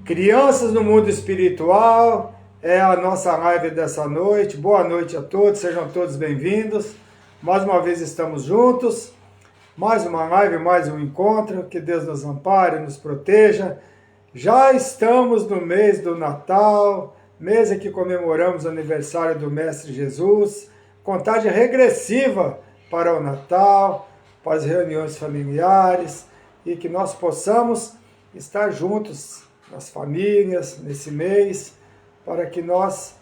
Crianças no mundo espiritual é a nossa live dessa noite. Boa noite a todos, sejam todos bem-vindos. Mais uma vez estamos juntos. Mais uma live, mais um encontro. Que Deus nos ampare, nos proteja. Já estamos no mês do Natal, mês em que comemoramos o aniversário do Mestre Jesus. Contagem regressiva para o Natal, para as reuniões familiares e que nós possamos estar juntos nas famílias, nesse mês, para que nós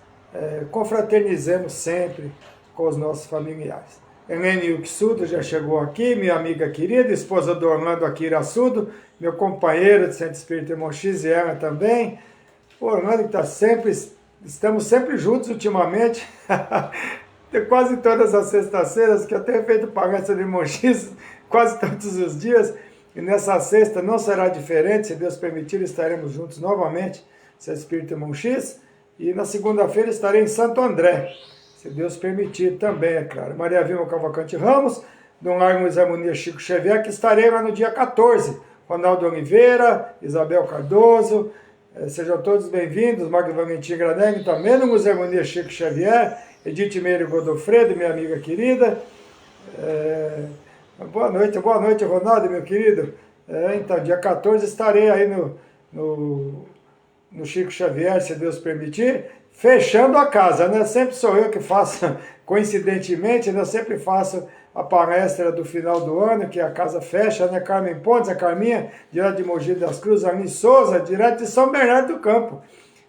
confraternizemos sempre com os nossos familiares. Helene Yuxudo já chegou aqui, minha amiga querida, esposa do Orlando Akira Sudo, meu companheiro de Centro Espírita Irmão X e ela também. O Orlando está sempre, estamos sempre juntos ultimamente, quase todas as sextas-feiras, que eu tenho feito palestra de Irmão X quase todos os dias. E nessa sexta não será diferente, se Deus permitir, estaremos juntos novamente, Centro Espírita Irmão X. E na segunda-feira estarei em Santo André, se Deus permitir também, é claro. Maria Vilma Cavalcante Ramos, Dom Largo Moisés Harmonia Chico Xavier, que estarei lá no dia 14. Ronaldo Oliveira, Isabel Cardoso, sejam todos bem-vindos. Magno Valentim Graneg, também no Museu Harmonia Chico Xavier, Edith Meire Godofredo, minha amiga querida. Boa noite, Ronaldo, meu querido. Então, dia 14 estarei aí no Chico Xavier, se Deus permitir, fechando a casa, né? Sempre sou eu que faço, coincidentemente, né? Eu sempre faço a palestra do final do ano, que a casa fecha, né? Carmen Pontes, a Carminha, direto de Mogi das Cruzes, Aline Souza, direto de São Bernardo do Campo,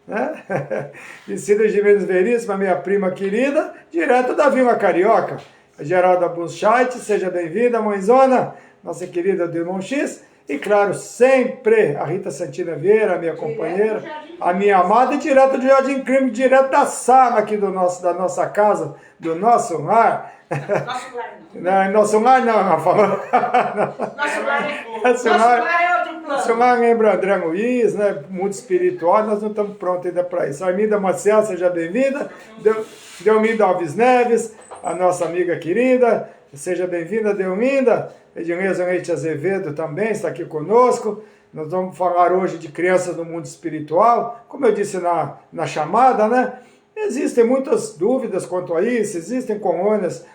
né? E Cida Gimenez Veríssima, minha prima querida, direto da Vila Carioca. Geralda Buschait, seja bem-vinda, mãezona, nossa querida do Irmão X. E claro, sempre a Rita Santina Vieira, minha companheira, a minha amada, e direto do Jardim Crime, direto da sala aqui da nossa casa, do nosso lar. Nosso lar não. Não, nosso lar não, Rafa. Nosso lar é outro plano. Nosso lar lembra André Luiz, né? Mundo espiritual, nós não estamos prontos ainda para isso. Arminda Maciel, seja bem-vinda. Delminda Alves Neves, a nossa amiga querida, seja bem-vinda, Delminda. Edileza Leite Azevedo também está aqui conosco. Nós vamos falar hoje de crianças no mundo espiritual. Como eu disse na chamada, né? Existem muitas dúvidas quanto a isso, existem colônias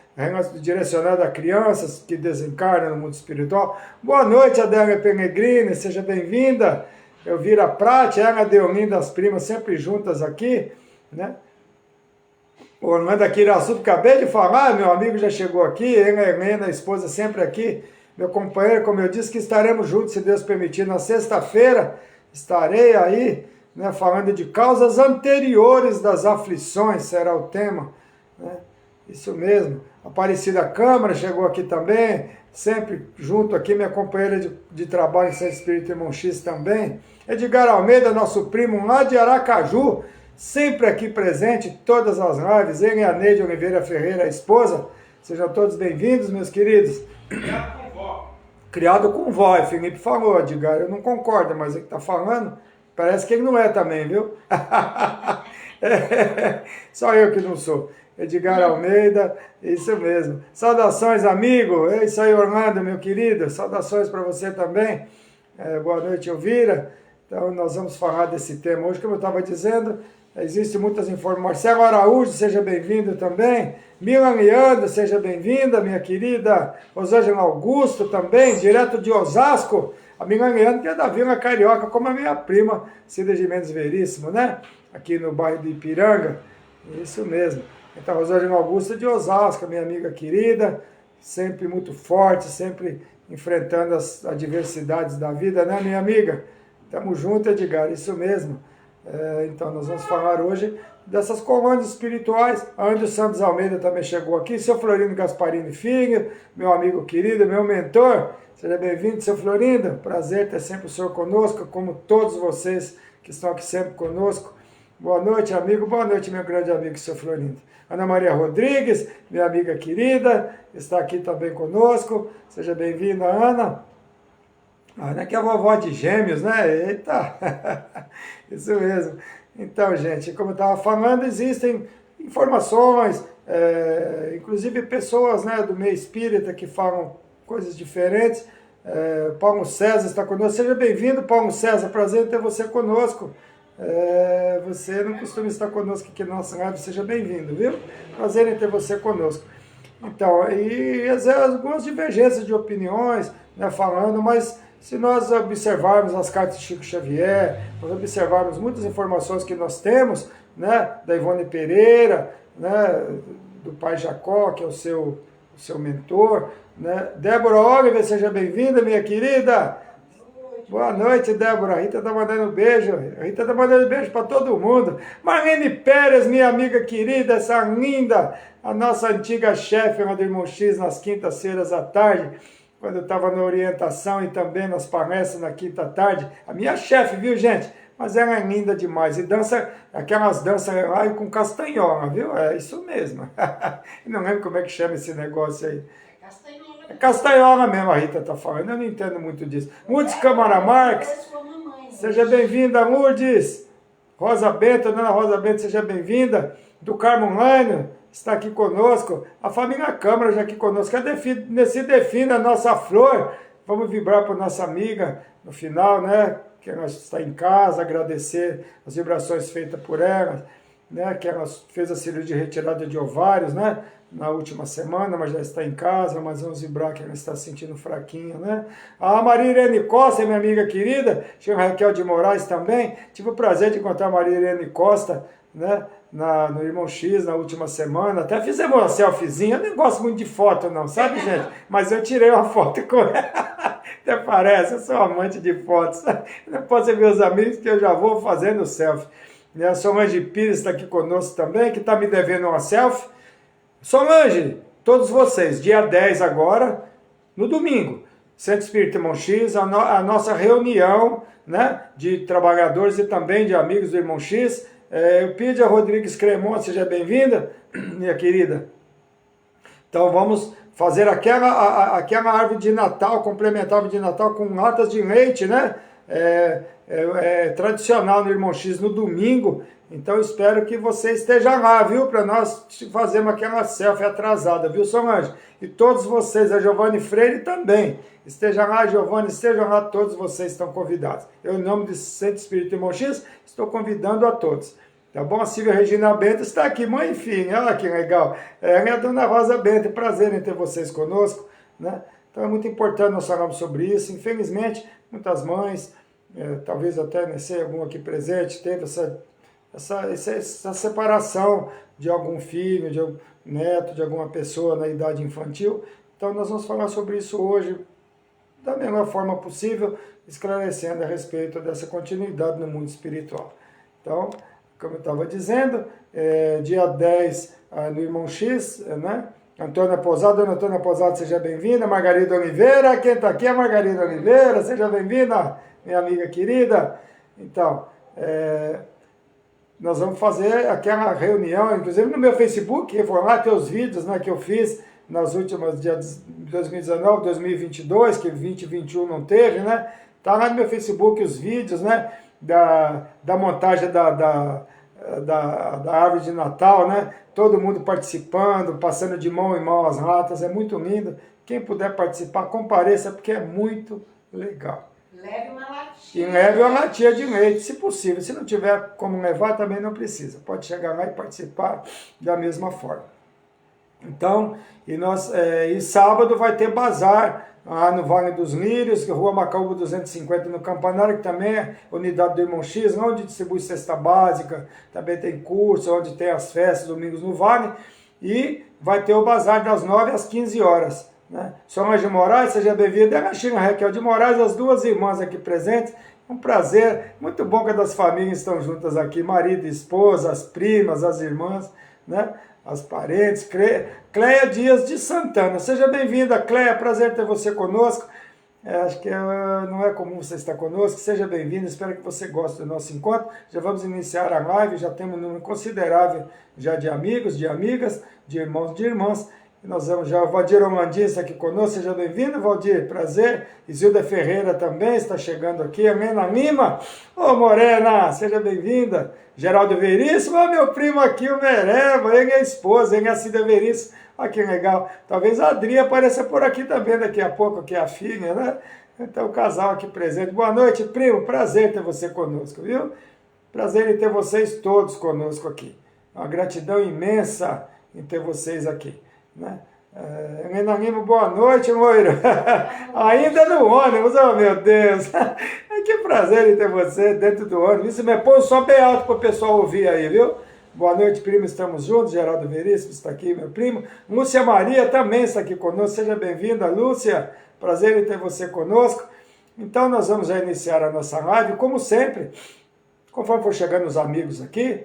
direcionadas a crianças que desencarnam no mundo espiritual. Boa noite, Adélia Pellegrini, seja bem-vinda. Elvira Prati, ela, Deolinda, as primas sempre juntas aqui, né? O Orlando Akiraçudo, acabei de falar, meu amigo já chegou aqui, ele, a Helena, a esposa sempre aqui, meu companheiro, como eu disse, que estaremos juntos, se Deus permitir, na sexta-feira, estarei aí, né, falando de causas anteriores das aflições, será o tema, né? Isso mesmo. Aparecida Câmara chegou aqui também, sempre junto aqui, minha companheira de trabalho em Centro Espírita Irmão X também. Edgar Almeida, nosso primo lá de Aracaju, sempre aqui presente, todas as lives. Ele e a Neide Oliveira Ferreira, a esposa. Sejam todos bem-vindos, meus queridos. Criado com vó. Criado com vó, Felipe falou, Edgar. Eu não concordo, mas ele está falando, parece que ele não é também, viu? Só eu que não sou. Edgar Almeida, isso mesmo. Saudações, amigo. É isso aí, Orlando, meu querido. Saudações para você também. Boa noite, Elvira. Então, nós vamos falar desse tema hoje, como eu estava dizendo. Existem muitas informações. Marcelo Araújo, seja bem-vindo também. Milan Leandro, seja bem-vinda, minha querida. Rosângela Augusto também, direto de Osasco. A Milan Leandro, que é da Vila Carioca, como a minha prima, Cida Gimenez Veríssimo, né? Aqui no bairro de Ipiranga. Isso mesmo. Então, Rosângela Augusto de Osasco, minha amiga querida, sempre muito forte, sempre enfrentando as adversidades da vida, né, minha amiga? Tamo junto, Edgar, isso mesmo. Então, nós vamos falar hoje dessas colônias espirituais. André Santos Almeida também chegou aqui, seu Florindo Gasparini Filho, meu amigo querido, meu mentor. Seja bem-vindo, seu Florindo. Prazer ter sempre o senhor conosco, como todos vocês que estão aqui sempre conosco. Boa noite, amigo. Boa noite, meu grande amigo, seu Florindo. Ana Maria Rodrigues, minha amiga querida, está aqui também conosco. Seja bem-vinda, Ana. A Ana que é a vovó de gêmeos, né? Eita! Isso mesmo. Então, gente, como eu estava falando, existem informações, inclusive pessoas, né, do meio espírita que falam coisas diferentes, Paulo César está conosco. Seja bem-vindo, Paulo César. Prazer em ter você conosco. Você não costuma estar conosco aqui na nossa rádio. Seja bem-vindo, viu? Prazer em ter você conosco. Então, e algumas divergências de opiniões, né, falando, mas se nós observarmos as cartas de Chico Xavier, nós observarmos muitas informações que nós temos, né, da Ivone Pereira, né, do pai Jacó, que é o seu mentor, né? Débora Oliver, seja bem-vinda, minha querida. Boa noite, Débora. A Rita está mandando beijo. A Rita está mandando beijo para todo mundo. Marlene Pérez, minha amiga querida, essa linda, a nossa antiga chefe lá do Irmão X nas quintas-feiras à tarde, quando eu estava na orientação e também nas palestras na quinta tarde. A minha chefe, viu, gente? Mas ela é linda demais. E dança aquelas danças lá com castanhola, viu? É isso mesmo. Não lembro como é que chama esse negócio aí. É castanhola mesmo, a Rita está falando. Eu não entendo muito disso. Lourdes Câmara Marques, seja bem-vinda, Lourdes. Rosa Bento, dona Rosa Bento, seja bem-vinda. Do Carmo Online, está aqui conosco. A família Câmara já aqui conosco. Se define a nossa flor. Vamos vibrar para nossa amiga no final, né? Que ela está em casa, agradecer as vibrações feitas por ela, né? Que ela fez a cirurgia de retirada de ovários, né? Na última semana, mas já está em casa, mas vamos vibrar que ela está se sentindo fraquinha, né? A Maria Irene Costa, minha amiga querida, tinha a Raquel de Moraes também, tive o prazer de encontrar a Maria Irene Costa, né? No Irmão X, na última semana, até fizemos uma selfiezinha, eu nem gosto muito de foto não, sabe, gente? Mas eu tirei uma foto com ela, até parece, eu sou amante de fotos, não posso ser meus amigos que eu já vou fazendo selfie. A Solange Pires está aqui conosco também, que está me devendo uma selfie. Solange, todos vocês, dia 10 agora, no domingo, Centro Espírita Irmão X, a nossa reunião, né, de trabalhadores e também de amigos do Irmão X. Eu pedi a Rodrigues Cremont, seja bem-vinda, minha querida. Então vamos fazer aquela árvore de Natal, complementar a árvore de Natal com latas de leite, né? Tradicional no Irmão X no domingo. Então espero que você esteja lá, viu? Para nós fazermos aquela selfie atrasada, viu, Solange? E todos vocês, a Giovanni Freire também. Esteja lá, Giovanni, estejam lá, todos vocês estão convidados. Eu, em nome do Centro Espírita Irmão X, estou convidando a todos. Tá bom? A Silvia Regina Bento está aqui, mãe e filha, olha que legal. Ela é a dona Rosa Bento, prazer em ter vocês conosco, né? Então é muito importante nós falarmos sobre isso. Infelizmente, muitas mães, talvez até, não sei, algum aqui presente, teve essa separação de algum filho, de algum neto, de alguma pessoa na idade infantil. Então nós vamos falar sobre isso hoje da melhor forma possível, esclarecendo a respeito dessa continuidade no mundo espiritual. Então, como eu estava dizendo, dia 10 no Irmão X, né? Antônia Posada, dona Antônia Posada, seja bem-vinda. Margarida Oliveira, quem está aqui é a Margarida Oliveira, seja bem-vinda, minha amiga querida. Então, nós vamos fazer aquela reunião, inclusive no meu Facebook, eu vou lá ter os vídeos, né, que eu fiz nas últimas dias de 2019, 2022, que 2021 não teve, né? Tá lá no meu Facebook os vídeos, né, da montagem da árvore de Natal, né? Todo mundo participando, passando de mão em mão as latas, é muito lindo. Quem puder participar, compareça, porque é muito legal. Leve uma latinha. E leve uma latinha de leite, se possível. Se não tiver como levar, também não precisa. Pode chegar lá e participar da mesma forma. Então, e sábado vai ter bazar lá no Vale dos Lírios, Rua Macaúba 250 no Campanário, que também é unidade do Irmão X, onde distribui cesta básica, também tem curso, onde tem as festas, domingos no Vale, e vai ter o bazar das 9 às 15 horas. Né? Solange Moraes, seja bem-vinda, a China Raquel de Moraes, as duas irmãs aqui presentes, um prazer, muito bom que as famílias estão juntas aqui, marido, esposa, as primas, as irmãs, né? As parentes, Cleia Dias de Santana, seja bem-vinda, Cleia, prazer ter você conosco, acho que não é comum você estar conosco, seja bem-vinda, espero que você goste do nosso encontro, já vamos iniciar a live, já temos um número considerável já de amigos, de amigas, de irmãos, de irmãs. Nós vamos já, o Valdir Romandim está aqui conosco, seja bem-vindo, Valdir, prazer. Isilda Ferreira também está chegando aqui, Helena Lima, ô Morena, seja bem-vinda. Geraldo Veríssimo, meu primo aqui, o Mereva, ele é a esposa, ele é a Cida Veríssimo, olha que legal. Talvez a Adri apareça por aqui também daqui a pouco, que é a filha, né? Então o casal aqui presente. Boa noite, primo. Prazer ter você conosco, viu? Prazer em ter vocês todos conosco aqui. Uma gratidão imensa em ter vocês aqui, né? Renanimo, boa noite, Moiro. Ainda no ônibus, oh meu Deus. Que prazer em ter você dentro do ônibus. Isso me põe só bem alto para o pessoal ouvir aí, viu? Boa noite, primo, estamos juntos. Geraldo Veríssimo está aqui, meu primo. Lúcia Maria também está aqui conosco. Seja bem-vinda, Lúcia. Prazer em ter você conosco. Então nós vamos já iniciar a nossa live, como sempre. Conforme for chegando os amigos aqui,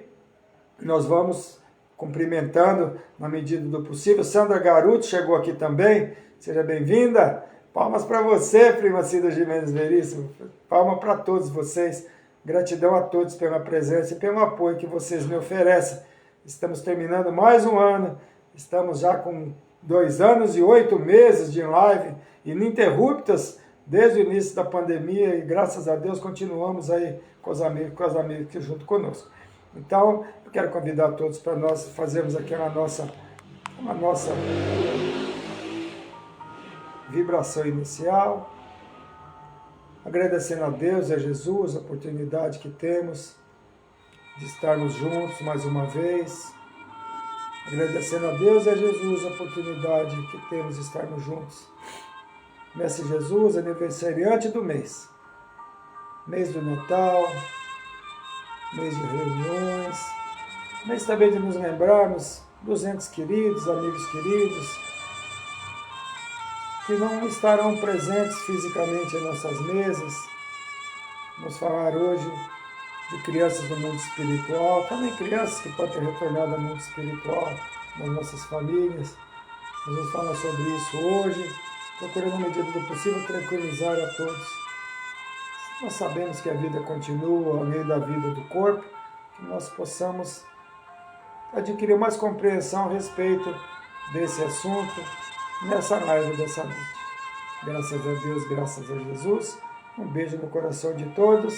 nós vamos cumprimentando na medida do possível. Sandra Garuto chegou aqui também, seja bem-vinda. Palmas para você, prima Cida Gimenez Veríssimo. Palmas para todos vocês. Gratidão a todos pela presença e pelo apoio que vocês me oferecem. Estamos terminando mais um ano, estamos já com 2 anos e 8 meses de live ininterruptas desde o início da pandemia e graças a Deus continuamos aí com os amigos que junto conosco. Então, eu quero convidar todos para nós fazermos aqui uma nossa vibração inicial, agradecendo a Deus e a Jesus a oportunidade que temos de estarmos juntos mais uma vez, agradecendo a Deus e a Jesus a oportunidade que temos de estarmos juntos. Mestre Jesus, aniversariante do mês do Natal, mês de reuniões, mês também de nos lembrarmos dos entes queridos, amigos queridos, que não estarão presentes fisicamente em nossas mesas. Vamos falar hoje de crianças do mundo espiritual, também crianças que podem ter retornado ao mundo espiritual, nas nossas famílias. Nós vamos falar sobre isso hoje, procurando, na medida do possível, tranquilizar a todos. Nós sabemos que a vida continua além da vida do corpo, que nós possamos adquirir mais compreensão a respeito desse assunto nessa live dessa noite. Graças a Deus, graças a Jesus. Um beijo no coração de todos.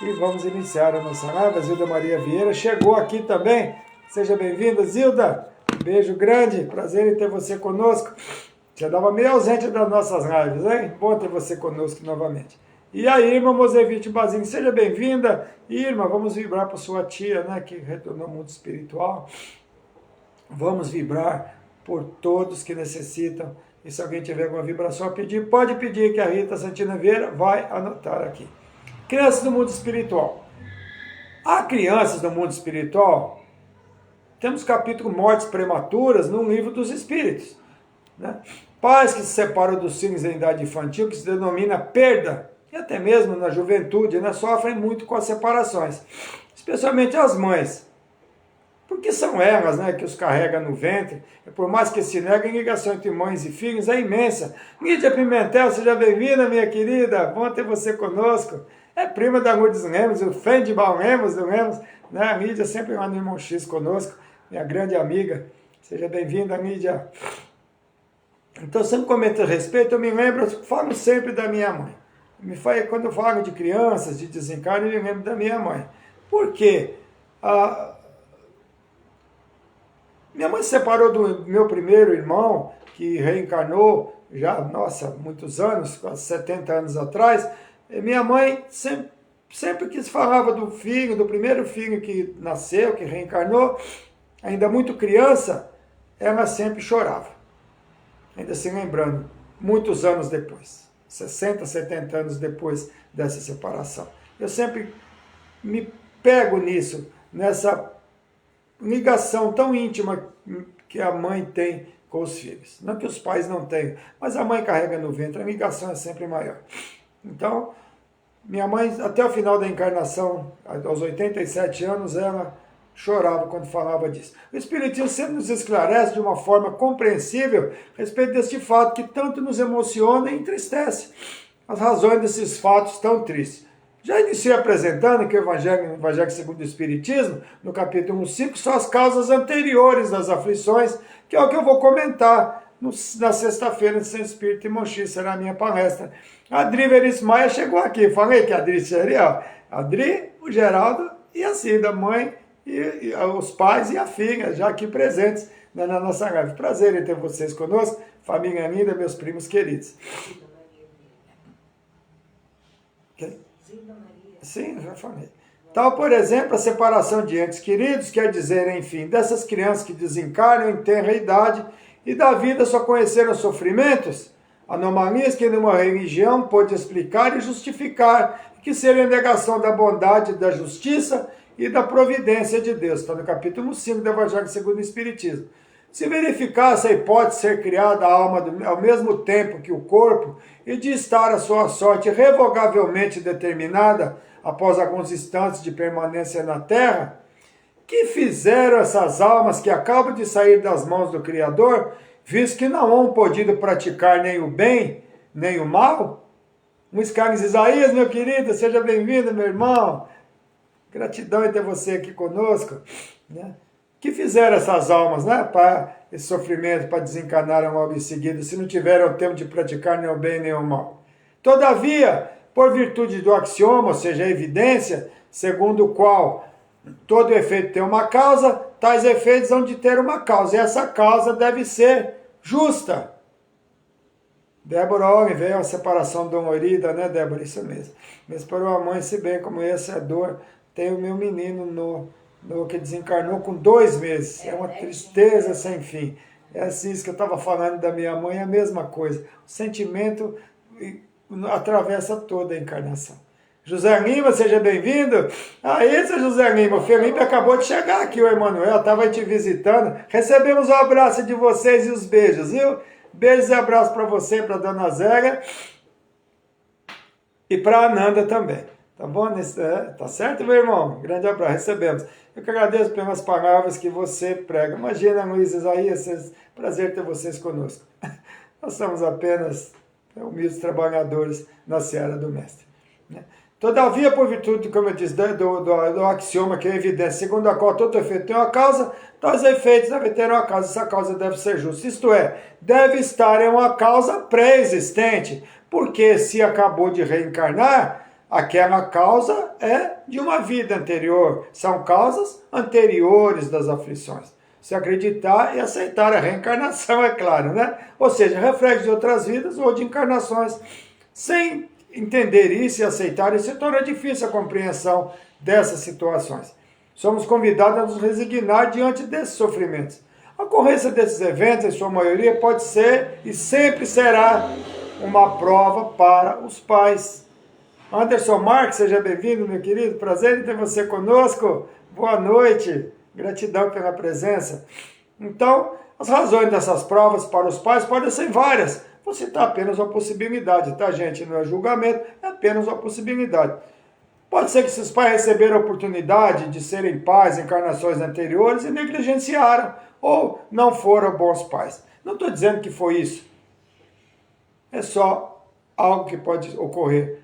E vamos iniciar a nossa live. A Zilda Maria Vieira chegou aqui também. Seja bem-vinda, Zilda. Um beijo grande. Prazer em ter você conosco. Você estava meio ausente das nossas lives, hein? Bom ter você conosco novamente. E aí, irmã Mosevite Bazinho, seja bem-vinda. Irmã, vamos vibrar para sua tia, né, que retornou ao mundo espiritual. Vamos vibrar por todos que necessitam. E se alguém tiver alguma vibração a pedir, pode pedir, que a Rita Santina Vieira vai anotar aqui. Crianças do mundo espiritual. Há crianças do mundo espiritual, temos capítulo Mortes Prematuras no Livro dos Espíritos, né? Pais que se separam dos filhos em idade infantil, que se denomina perda, e até mesmo na juventude, né, sofrem muito com as separações, especialmente as mães, porque são elas, né, que os carregam no ventre, e por mais que se neguem, a ligação entre mães e filhos é imensa. Lídia Pimentel, seja bem-vinda, minha querida, bom ter você conosco, é prima da Lourdes Lemos, o fã de Bal Lemos, do Lemos, né, a Lídia sempre lá no Irmão X conosco, minha grande amiga, seja bem-vinda, Lídia. Então, sempre comento a respeito, eu me lembro, eu falo sempre da minha mãe. Quando eu falo de crianças, de desencarne, eu me lembro da minha mãe. Por quê? Minha mãe se separou do meu primeiro irmão, que reencarnou já, nossa, muitos anos, quase 70 anos atrás. E minha mãe sempre que se falava do filho, do primeiro filho que nasceu, que reencarnou, ainda muito criança, ela sempre chorava. Ainda se lembrando, muitos anos depois. 60, 70 anos depois dessa separação. Eu sempre me pego nisso, nessa ligação tão íntima que a mãe tem com os filhos. Não que os pais não tenham, mas a mãe carrega no ventre, a ligação é sempre maior. Então, minha mãe, até o final da encarnação, aos 87 anos, ela chorava quando falava disso. O Espiritismo sempre nos esclarece de uma forma compreensível a respeito deste fato que tanto nos emociona e entristece. As razões desses fatos tão tristes. Já iniciei apresentando que o Evangelho segundo o Espiritismo, no capítulo 5, são as causas anteriores das aflições, que é o que eu vou comentar na sexta-feira de Centro Espírita Irmão X, será a minha palestra. A Adri Veríssimo Maia chegou aqui, falei que a Adri seria, ó, a Adri, o Geraldo e a Cida, mãe, e os pais e a filha, já aqui presentes na nossa live. Prazer em ter vocês conosco, família linda, meus primos queridos. Quem? Zilda Maria. Sim, já falei. Tal, por exemplo, a separação de entes queridos, quer dizer, enfim, dessas crianças que desencarnam em tenra idade e da vida só conheceram sofrimentos, anomalias que nenhuma religião pôde explicar e justificar, que seriam negação da bondade, da justiça e da providência de Deus. Está no capítulo 5 do Evangelho segundo o Espiritismo. Se verificasse a hipótese de ser criada a alma ao mesmo tempo que o corpo e de estar a sua sorte revogavelmente determinada após alguns instantes de permanência na Terra, que fizeram essas almas que acabam de sair das mãos do Criador, visto que não hão podido praticar nem o bem, nem o mal? Luiz Carlos Isaías, meu querido, seja bem-vindo, meu irmão. Gratidão em ter você aqui conosco, né? Que fizeram essas almas, né, para esse sofrimento, para desencarnar logo em seguida, se não tiveram tempo de praticar nem o bem nem o mal. Todavia, por virtude do axioma, ou seja, a evidência, segundo o qual todo efeito tem uma causa, tais efeitos hão de ter uma causa, e essa causa deve ser justa. Débora Olin, veio a separação dolorida, né, Débora? Isso mesmo. Mesmo para uma mãe, se bem como essa é dor, tem o meu menino que desencarnou com 2 meses. É uma tristeza sem fim. É assim, isso que eu estava falando da minha mãe, é a mesma coisa. O sentimento atravessa toda a encarnação. José Lima, seja bem-vindo. Aí, seu José Lima, o Felipe acabou de chegar aqui, o Emanuel, estava te visitando. Recebemos o abraço de vocês e os beijos, viu? Beijos e abraço para você, para a dona Zélia e para a Ananda também. Tá bom? Tá certo, meu irmão? Grande abraço, recebemos. Eu que agradeço pelas palavras que você prega. Imagina, Luiz Isaías, prazer ter vocês conosco. Nós somos apenas humildes trabalhadores na seara do Mestre. Todavia, por virtude, como eu disse, do axioma que é evidência, segundo a qual todo efeito tem uma causa, tais efeitos devem ter uma causa, essa causa deve ser justa. Isto é, deve estar em uma causa pré-existente, porque se acabou de reencarnar, aquela causa é de uma vida anterior, são causas anteriores das aflições. Se acreditar e aceitar a reencarnação, é claro, né? Ou seja, reflexo de outras vidas ou de encarnações. Sem entender isso e aceitar isso, se torna difícil a compreensão dessas situações. Somos convidados a nos resignar diante desses sofrimentos. A ocorrência desses eventos, em sua maioria, pode ser e sempre será uma prova para os pais. Anderson Marques, seja bem-vindo, meu querido. Prazer em ter você conosco. Boa noite. Gratidão pela presença. Então, as razões dessas provas para os pais podem ser várias. Vou citar apenas uma possibilidade, tá, gente? Não é julgamento, é apenas uma possibilidade. Pode ser que esses pais receberam a oportunidade de serem pais em encarnações anteriores e negligenciaram, ou não foram bons pais. Não estou dizendo que foi isso. É só algo que pode ocorrer.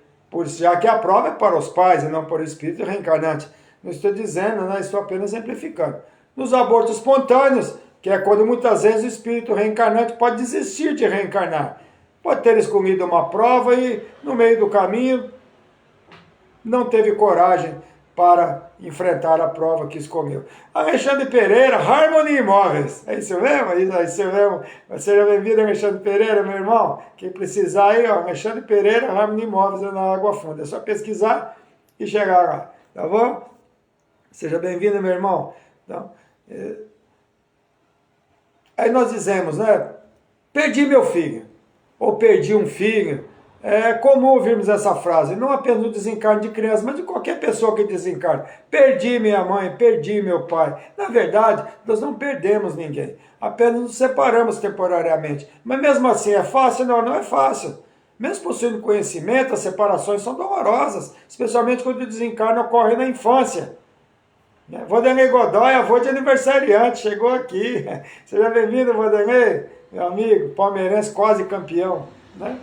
Já que a prova é para os pais e não para o espírito reencarnante. Não estou dizendo, né? Estou apenas exemplificando. Nos abortos espontâneos, que é quando muitas vezes o espírito reencarnante pode desistir de reencarnar. Pode ter escolhido uma prova e, no meio do caminho, não teve coragem para enfrentar a prova que escolheu. Alexandre Pereira, Harmony Imóveis. É isso mesmo? É isso mesmo. Seja bem-vindo, Alexandre Pereira, meu irmão. Quem precisar aí, ó, Alexandre Pereira, Harmony Imóveis é na Água Funda. É só pesquisar e chegar lá. Tá bom? Seja bem-vindo, meu irmão. Então, aí nós dizemos, né? Perdi meu filho. Ou perdi um filho. É comum ouvirmos essa frase, não apenas no desencarne de criança, mas de qualquer pessoa que desencarne. Perdi minha mãe, perdi meu pai. Na verdade, nós não perdemos ninguém. Apenas nos separamos temporariamente. Mas mesmo assim, é fácil? Não, não é fácil. Mesmo possuindo conhecimento, as separações são dolorosas, especialmente quando o desencarne ocorre na infância. Vanderlei Godoy, avô de aniversariante, chegou aqui. Seja bem-vindo, Vanderlei, meu amigo, palmeirense, quase campeão, né?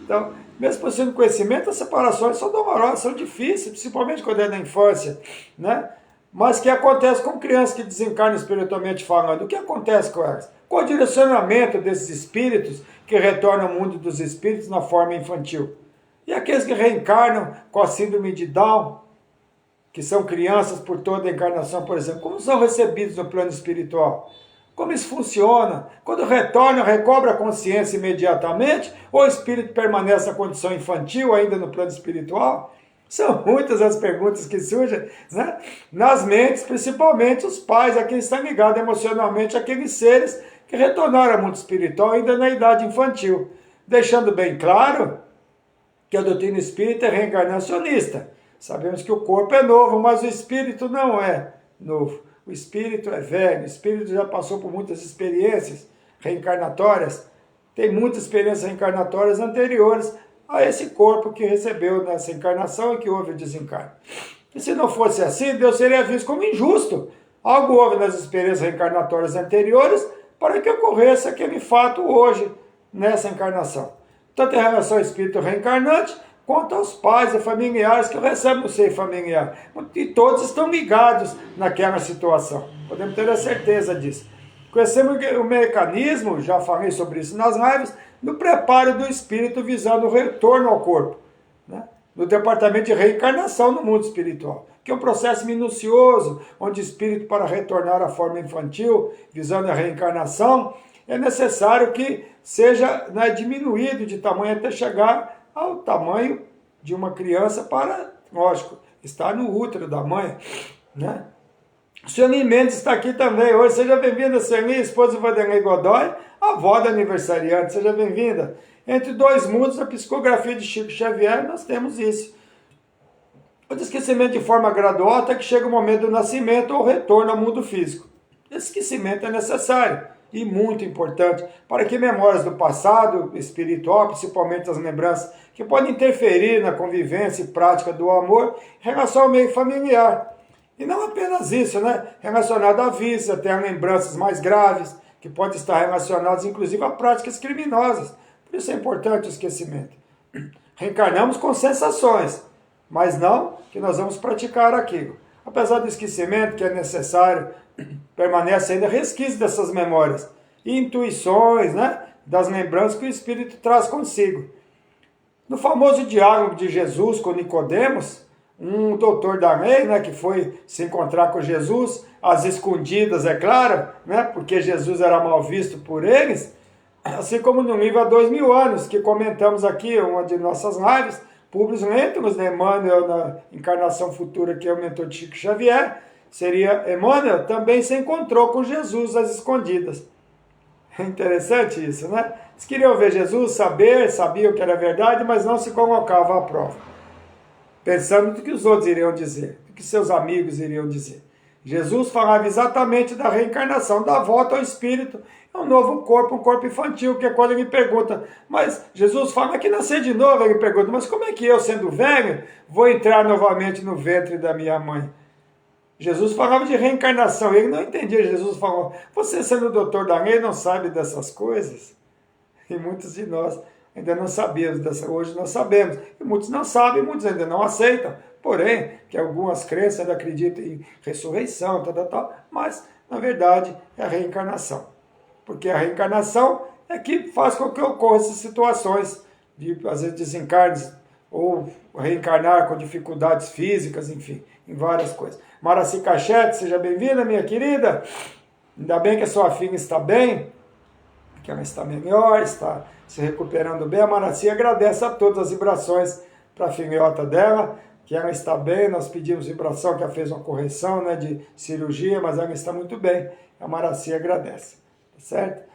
Então, mesmo possuindo conhecimento, as separações são dolorosas, são difíceis, principalmente quando é na infância, né? Mas o que acontece com crianças que desencarnam espiritualmente falando? O que acontece com elas? Com o direcionamento desses espíritos que retornam ao mundo dos espíritos na forma infantil. E aqueles que reencarnam com a síndrome de Down, que são crianças por toda a encarnação, por exemplo, como são recebidos no plano espiritual? Como isso funciona? Quando retorna, recobra a consciência imediatamente? Ou o espírito permanece na condição infantil, ainda no plano espiritual? São muitas as perguntas que surgem, né? Nas mentes, principalmente os pais, a quem estão ligados emocionalmente, aqueles seres que retornaram ao mundo espiritual ainda na idade infantil. Deixando bem claro que a doutrina espírita é reencarnacionista. Sabemos que o corpo é novo, mas o espírito não é novo. O espírito é velho, o espírito já passou por muitas experiências reencarnatórias, tem muitas experiências reencarnatórias anteriores a esse corpo que recebeu nessa encarnação e que houve o desencarne. E se não fosse assim, Deus seria visto como injusto. Algo houve nas experiências reencarnatórias anteriores para que ocorresse aquele fato hoje, nessa encarnação. Tanto em relação ao espírito reencarnante, quanto aos pais e familiares que recebem o seio familiar. E todos estão ligados naquela situação. Podemos ter a certeza disso. Conhecemos o mecanismo, já falei sobre isso nas lives, do preparo do espírito visando o retorno ao corpo, né? No departamento de reencarnação no mundo espiritual, que é um processo minucioso, onde o espírito, para retornar à forma infantil, visando a reencarnação, é necessário que seja, né, diminuído de tamanho até chegar ao tamanho de uma criança para, lógico, estar no útero da mãe, né? Sueli Mendes está aqui também hoje. Seja bem-vinda, Sueli, esposa de Vanderlei Godoy, avó da aniversariante. Seja bem-vinda. Entre dois mundos, a psicografia de Chico Xavier, nós temos isso. O esquecimento de forma gradual até que chega o momento do nascimento ou retorno ao mundo físico. Esse esquecimento é necessário e muito importante para que memórias do passado espiritual, principalmente as lembranças que podem interferir na convivência e prática do amor em relação ao meio familiar. E não apenas isso, né? Relacionado a vícios, até a lembranças mais graves, que podem estar relacionadas inclusive a práticas criminosas. Por isso é importante o esquecimento. Reencarnamos com sensações, mas não que nós vamos praticar aquilo. Apesar do esquecimento, que é necessário, permanece ainda resquício dessas memórias e intuições, né, das lembranças que o Espírito traz consigo. No famoso diálogo de Jesus com Nicodemos, um doutor da lei, né, que foi se encontrar com Jesus, às escondidas, é claro, né, porque Jesus era mal visto por eles, assim como no livro Há 2000 anos, que comentamos aqui, uma de nossas lives, Publius Lentulus, né, Emmanuel, na encarnação futura, que é o mentor de Chico Xavier, seria Emmanuel, também se encontrou com Jesus às escondidas. É interessante isso, né? Eles queriam ver Jesus, sabiam que era verdade, mas não se colocavam à prova, pensando no que os outros iriam dizer, no que seus amigos iriam dizer. Jesus falava exatamente da reencarnação, da volta ao espírito, é um novo corpo, um corpo infantil, que é quando ele pergunta, mas Jesus fala que nascer de novo, ele pergunta, mas como é que eu, sendo velho, vou entrar novamente no ventre da minha mãe? Jesus falava de reencarnação, ele não entendia. Jesus falou, você sendo doutor da lei não sabe dessas coisas? E muitos de nós ainda não sabíamos dessa, hoje nós sabemos. E muitos não sabem, muitos ainda não aceitam. Porém, que algumas crenças ainda acreditam em ressurreição, tal, mas na verdade é a reencarnação. Porque a reencarnação é que faz com que ocorram essas situações de, às vezes, desencarnes ou reencarnar com dificuldades físicas, enfim, em várias coisas. Maraci Cachete, seja bem-vinda, minha querida. Ainda bem que a sua filha está bem, que ela está melhor, está se recuperando bem. A Maraci agradece a todas as vibrações para a filhota dela, que ela está bem. Nós pedimos vibração, que ela fez uma correção, né, de cirurgia, mas ela está muito bem. A Maraci agradece, tá certo?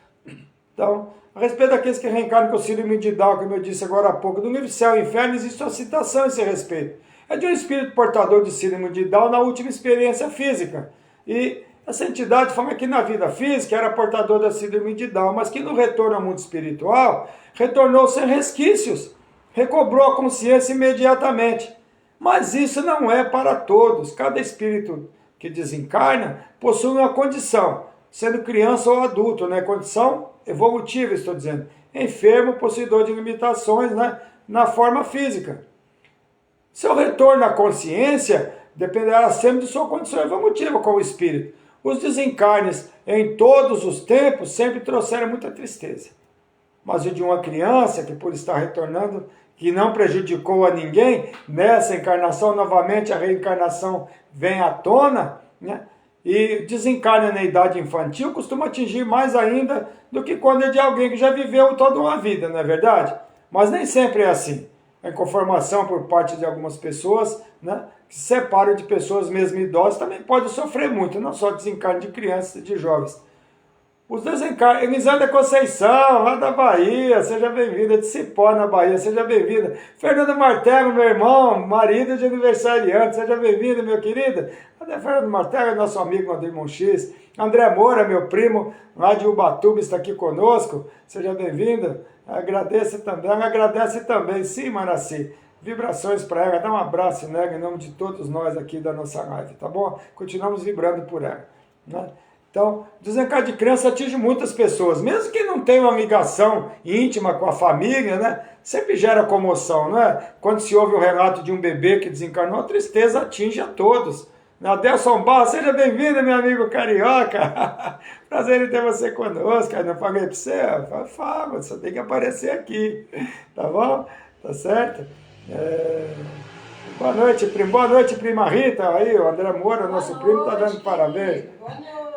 Então, a respeito daqueles que reencarnam com o síndrome de Down, como eu disse agora há pouco, do livro Céu e Inferno, existe uma citação a esse respeito. É de um espírito portador de síndrome de Down na última experiência física. E essa entidade fala que na vida física era portador da síndrome de Down, mas que no retorno ao mundo espiritual, retornou sem resquícios, recobrou a consciência imediatamente. Mas isso não é para todos. Cada espírito que desencarna possui uma condição, sendo criança ou adulto, né? Condição evolutiva, estou dizendo. Enfermo, possuidor de limitações, né, na forma física. Seu retorno à consciência dependerá sempre de sua condição evolutiva como espírito. Os desencarnes em todos os tempos sempre trouxeram muita tristeza. Mas o de uma criança que, por estar retornando, que não prejudicou a ninguém, nessa encarnação novamente a reencarnação vem à tona, né? E desencarna na idade infantil costuma atingir mais ainda do que quando é de alguém que já viveu toda uma vida, não é verdade? Mas nem sempre é assim. A inconformação por parte de algumas pessoas, né, que se separam de pessoas mesmo idosas, também pode sofrer muito, não só desencarne de crianças e de jovens. Os desencarnos, Elisângela Conceição, lá da Bahia, seja bem-vinda, de Cipó, na Bahia, seja bem-vinda. Fernando Martelo, meu irmão, marido de aniversariante, seja bem-vinda, meu querido. Cadê Fernando Martelo, nosso amigo Ademon X. André Moura, meu primo, lá de Ubatuba, está aqui conosco, seja bem-vindo. Agradece também, sim, Maraci. Vibrações para ela, dá um abraço nela, em nome de todos nós aqui da nossa live, tá bom? Continuamos vibrando por ela, né? Então, desencarne de criança atinge muitas pessoas, mesmo que não tenha uma ligação íntima com a família, né? Sempre gera comoção, não é? Quando se ouve o relato de um bebê que desencarnou, a tristeza atinge a todos. Adelson Barra, seja bem-vindo, meu amigo carioca. Prazer em ter você conosco. Eu não falei para você, fala, só tem que aparecer aqui, tá bom? Tá certo? Boa noite, prima Rita. Aí, o André Moura, nosso primo, está dando parabéns.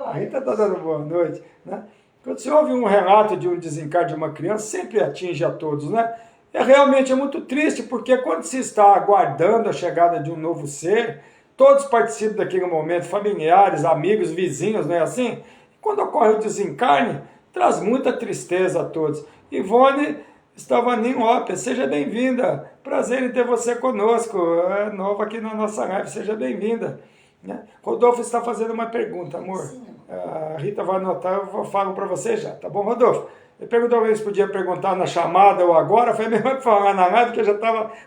A Rita está dando boa noite, né? Quando se ouve um relato de um desencarne de uma criança, sempre atinge a todos, né? Realmente é muito triste, porque quando se está aguardando a chegada de um novo ser, todos participam daquele momento, familiares, amigos, vizinhos, não é assim? Quando ocorre o desencarne, traz muita tristeza a todos. Ivone Estavaninho Lopes, seja bem-vinda. Prazer em ter você conosco. É nova aqui na nossa live, seja bem-vinda. Né? Rodolfo está fazendo uma pergunta, amor. Sim. A Rita vai anotar, eu falo para você já, tá bom, Rodolfo? Ele perguntou se podia perguntar na chamada ou agora, foi mesmo que falar na live, porque já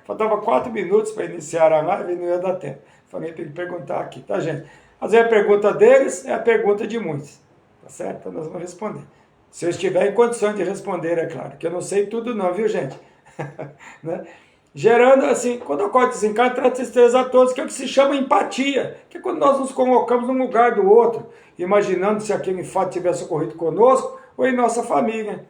faltava 4 minutos para iniciar a live e não ia dar tempo. Falei para ele perguntar aqui, tá, gente? Às vezes a pergunta deles é a pergunta de muitos, tá certo? Então nós vamos responder. Se eu estiver em condições de responder, é claro, que eu não sei tudo não, viu, gente? Né? Gerando, assim, quando ocorre desencarne, traz tristeza a todos, que é o que se chama empatia, que é quando nós nos colocamos no lugar do outro, imaginando se aquele fato tivesse ocorrido conosco ou em nossa família.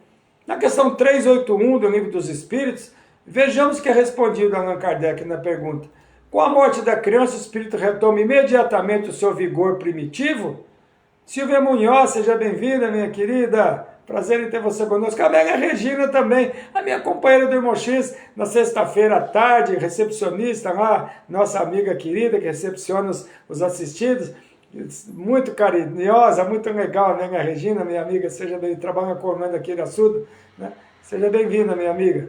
Na questão 381 do Livro dos Espíritos, vejamos que é respondido a Allan Kardec na pergunta: com a morte da criança, o espírito retoma imediatamente o seu vigor primitivo? Silvia Munhoz, seja bem-vinda, minha querida. Prazer em ter você conosco. A Amélia Regina também, a minha companheira do Irmão X, na sexta-feira à tarde, recepcionista lá, nossa amiga querida que recepciona os assistidos. Muito carinhosa, muito legal, a Amélia Regina, minha amiga, seja bem, trabalha comando aqui na Sul, né? Seja bem-vinda, minha amiga.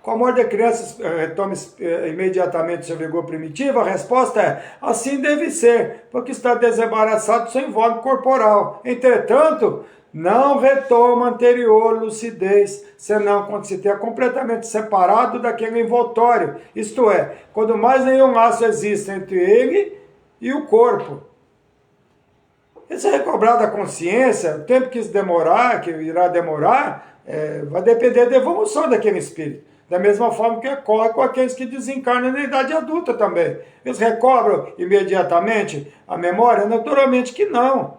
Com a morte da criança, retome imediatamente seu vigor primitivo? A resposta é: assim deve ser, porque está desembaraçado do seu invólucro corporal. Entretanto, não retoma a anterior lucidez, senão quando se tenha completamente separado daquele envoltório. Isto é, quando mais nenhum laço existe entre ele e o corpo. Esse recobrar da consciência, o tempo que isso demorar, que irá demorar, vai depender da evolução daquele espírito. Da mesma forma que ocorre com aqueles que desencarnam na idade adulta também. Eles recobram imediatamente a memória? Naturalmente que não.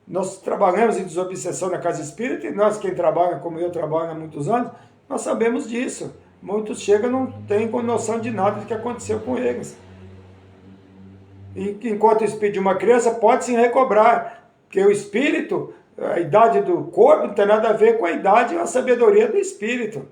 Nós trabalhamos em desobsessão na casa espírita, e nós, quem trabalha como eu trabalho há muitos anos, nós sabemos disso. Muitos chegam e não têm noção de nada do que aconteceu com eles. E enquanto o espírito de uma criança pode sim recobrar, porque o espírito, a idade do corpo não tem nada a ver com a idade e a sabedoria do espírito.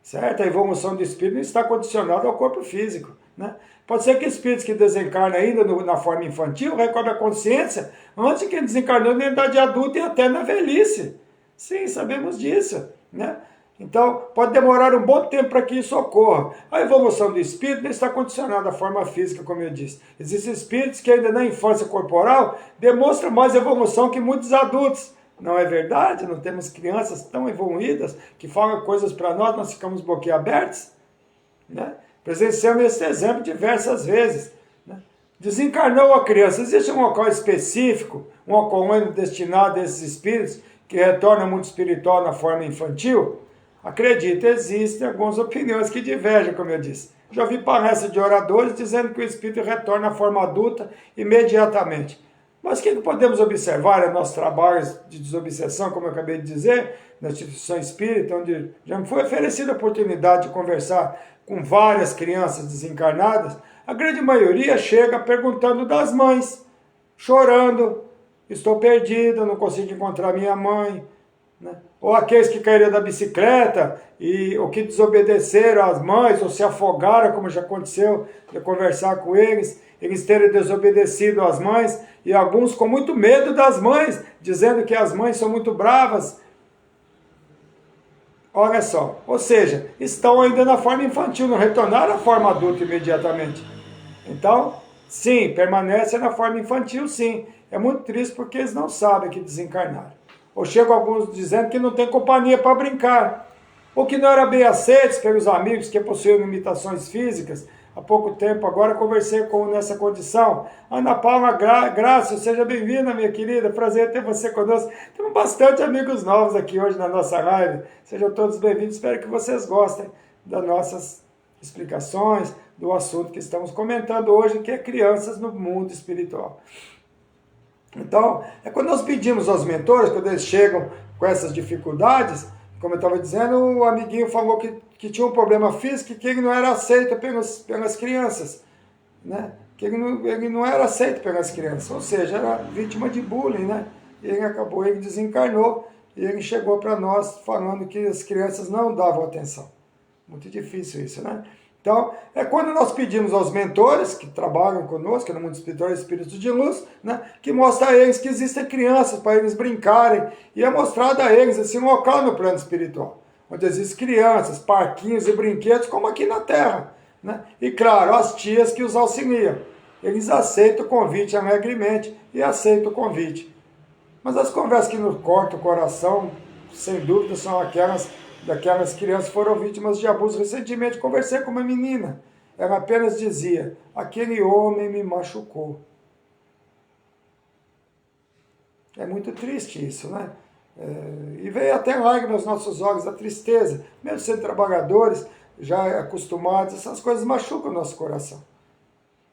Certo? A evolução do espírito não está condicionada ao corpo físico. Né? Pode ser que espíritos que desencarnam ainda na forma infantil recobrem a consciência antes que ele desencarnou na idade adulta e até na velhice. Sim, sabemos disso. Né? Então, pode demorar um bom tempo para que isso ocorra. A evolução do espírito não está condicionada à forma física, como eu disse. Existem espíritos que ainda na infância corporal demonstram mais evolução que muitos adultos. Não é verdade? Não temos crianças tão evoluídas que falam coisas para nós ficamos boquiabertos? Né? Presenciamos esse exemplo diversas vezes. Né? Desencarnou a criança. Existe um local específico, um local destinado a esses espíritos que retornam ao mundo espiritual na forma infantil? Acredito, existem algumas opiniões que divergem, como eu disse. Já ouvi palestras de oradores dizendo que o espírito retorna à forma adulta imediatamente. Mas o que podemos observar em nossos trabalhos de desobsessão, como eu acabei de dizer, na instituição espírita, onde já me foi oferecida a oportunidade de conversar com várias crianças desencarnadas, a grande maioria chega perguntando das mães. chorando, estou perdido, não consigo encontrar minha mãe, né? Ou aqueles que caíram da bicicleta ou que desobedeceram às mães, ou se afogaram, como já aconteceu, de conversar com eles terem desobedecido às mães, e alguns com muito medo das mães, dizendo que as mães são muito bravas. Olha só, ou seja, estão ainda na forma infantil, não retornaram à forma adulta imediatamente. Então, sim, permanece na forma infantil, sim. É muito triste porque eles não sabem que desencarnaram. Ou chegam alguns dizendo que não tem companhia para brincar, ou que não era bem aceitos pelos amigos que possuíam limitações físicas. Há pouco tempo agora conversei nessa condição. Ana Paula Graça, seja bem-vinda, minha querida. Prazer ter você conosco. Temos bastante amigos novos aqui hoje na nossa live. Sejam todos bem-vindos. Espero que vocês gostem das nossas explicações, do assunto que estamos comentando hoje, que é crianças no mundo espiritual. Então, é quando nós pedimos aos mentores, quando eles chegam com essas dificuldades, como eu estava dizendo, o amiguinho falou que tinha um problema físico e que ele não era aceito pelas crianças, né? Que ele não era aceito pelas crianças, ou seja, era vítima de bullying, né? E ele desencarnou e ele chegou para nós falando que as crianças não davam atenção. Muito difícil isso, né? Então, é quando nós pedimos aos mentores que trabalham conosco, no mundo espiritual, espíritos de luz, né, que mostra a eles que existem crianças para eles brincarem, e é mostrado a eles assim, um local no plano espiritual, onde existem crianças, parquinhos e brinquedos, como aqui na Terra, né? E claro, as tias que os auxiliam. Eles aceitam o convite alegremente e aceitam o convite. Mas as conversas que nos cortam o coração, sem dúvida, são daquelas crianças que foram vítimas de abuso. Recentemente conversei com uma menina, ela apenas dizia, aquele homem me machucou. É muito triste isso, né? E veio até lágrimas nos nossos olhos, a tristeza, mesmo sendo trabalhadores, já acostumados, essas coisas machucam o nosso coração.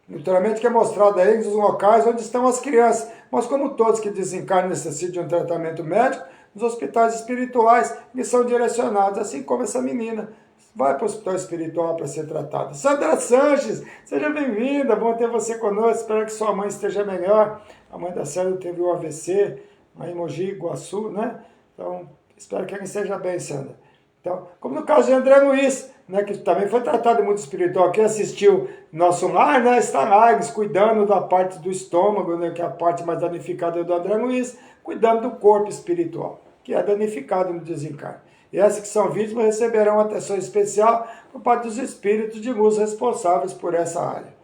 Naturalmente que é mostrado a eles os locais onde estão as crianças, mas como todos que desencarnam necessitam de um tratamento médico, nos hospitais espirituais eles são direcionados, assim como essa menina vai para o hospital espiritual para ser tratada. Sandra Sanches, seja bem-vinda, bom ter você conosco, espero que sua mãe esteja melhor. A mãe da Sandra teve um AVC, lá em Mogi Guaçu, né? Então, espero que ela esteja bem, Sandra. Então, como no caso de André Luiz, né, que também foi tratado em mundo espiritual, que assistiu Nosso Lar, né, está lá, cuidando da parte do estômago, né, que é a parte mais danificada do André Luiz, cuidando do corpo espiritual, que é danificado no desencarne. E essas que são vítimas receberão atenção especial por parte dos espíritos de luz responsáveis por essa área.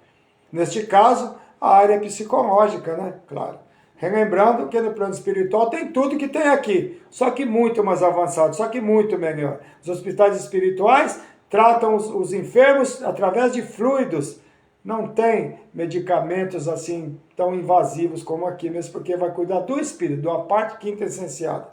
Neste caso, a área psicológica, né, claro. Relembrando que no plano espiritual tem tudo que tem aqui, só que muito mais avançado, só que muito melhor. Os hospitais espirituais tratam os enfermos através de fluidos. Não tem medicamentos assim tão invasivos como aqui, mesmo porque vai cuidar do espírito, da parte quinta essenciada.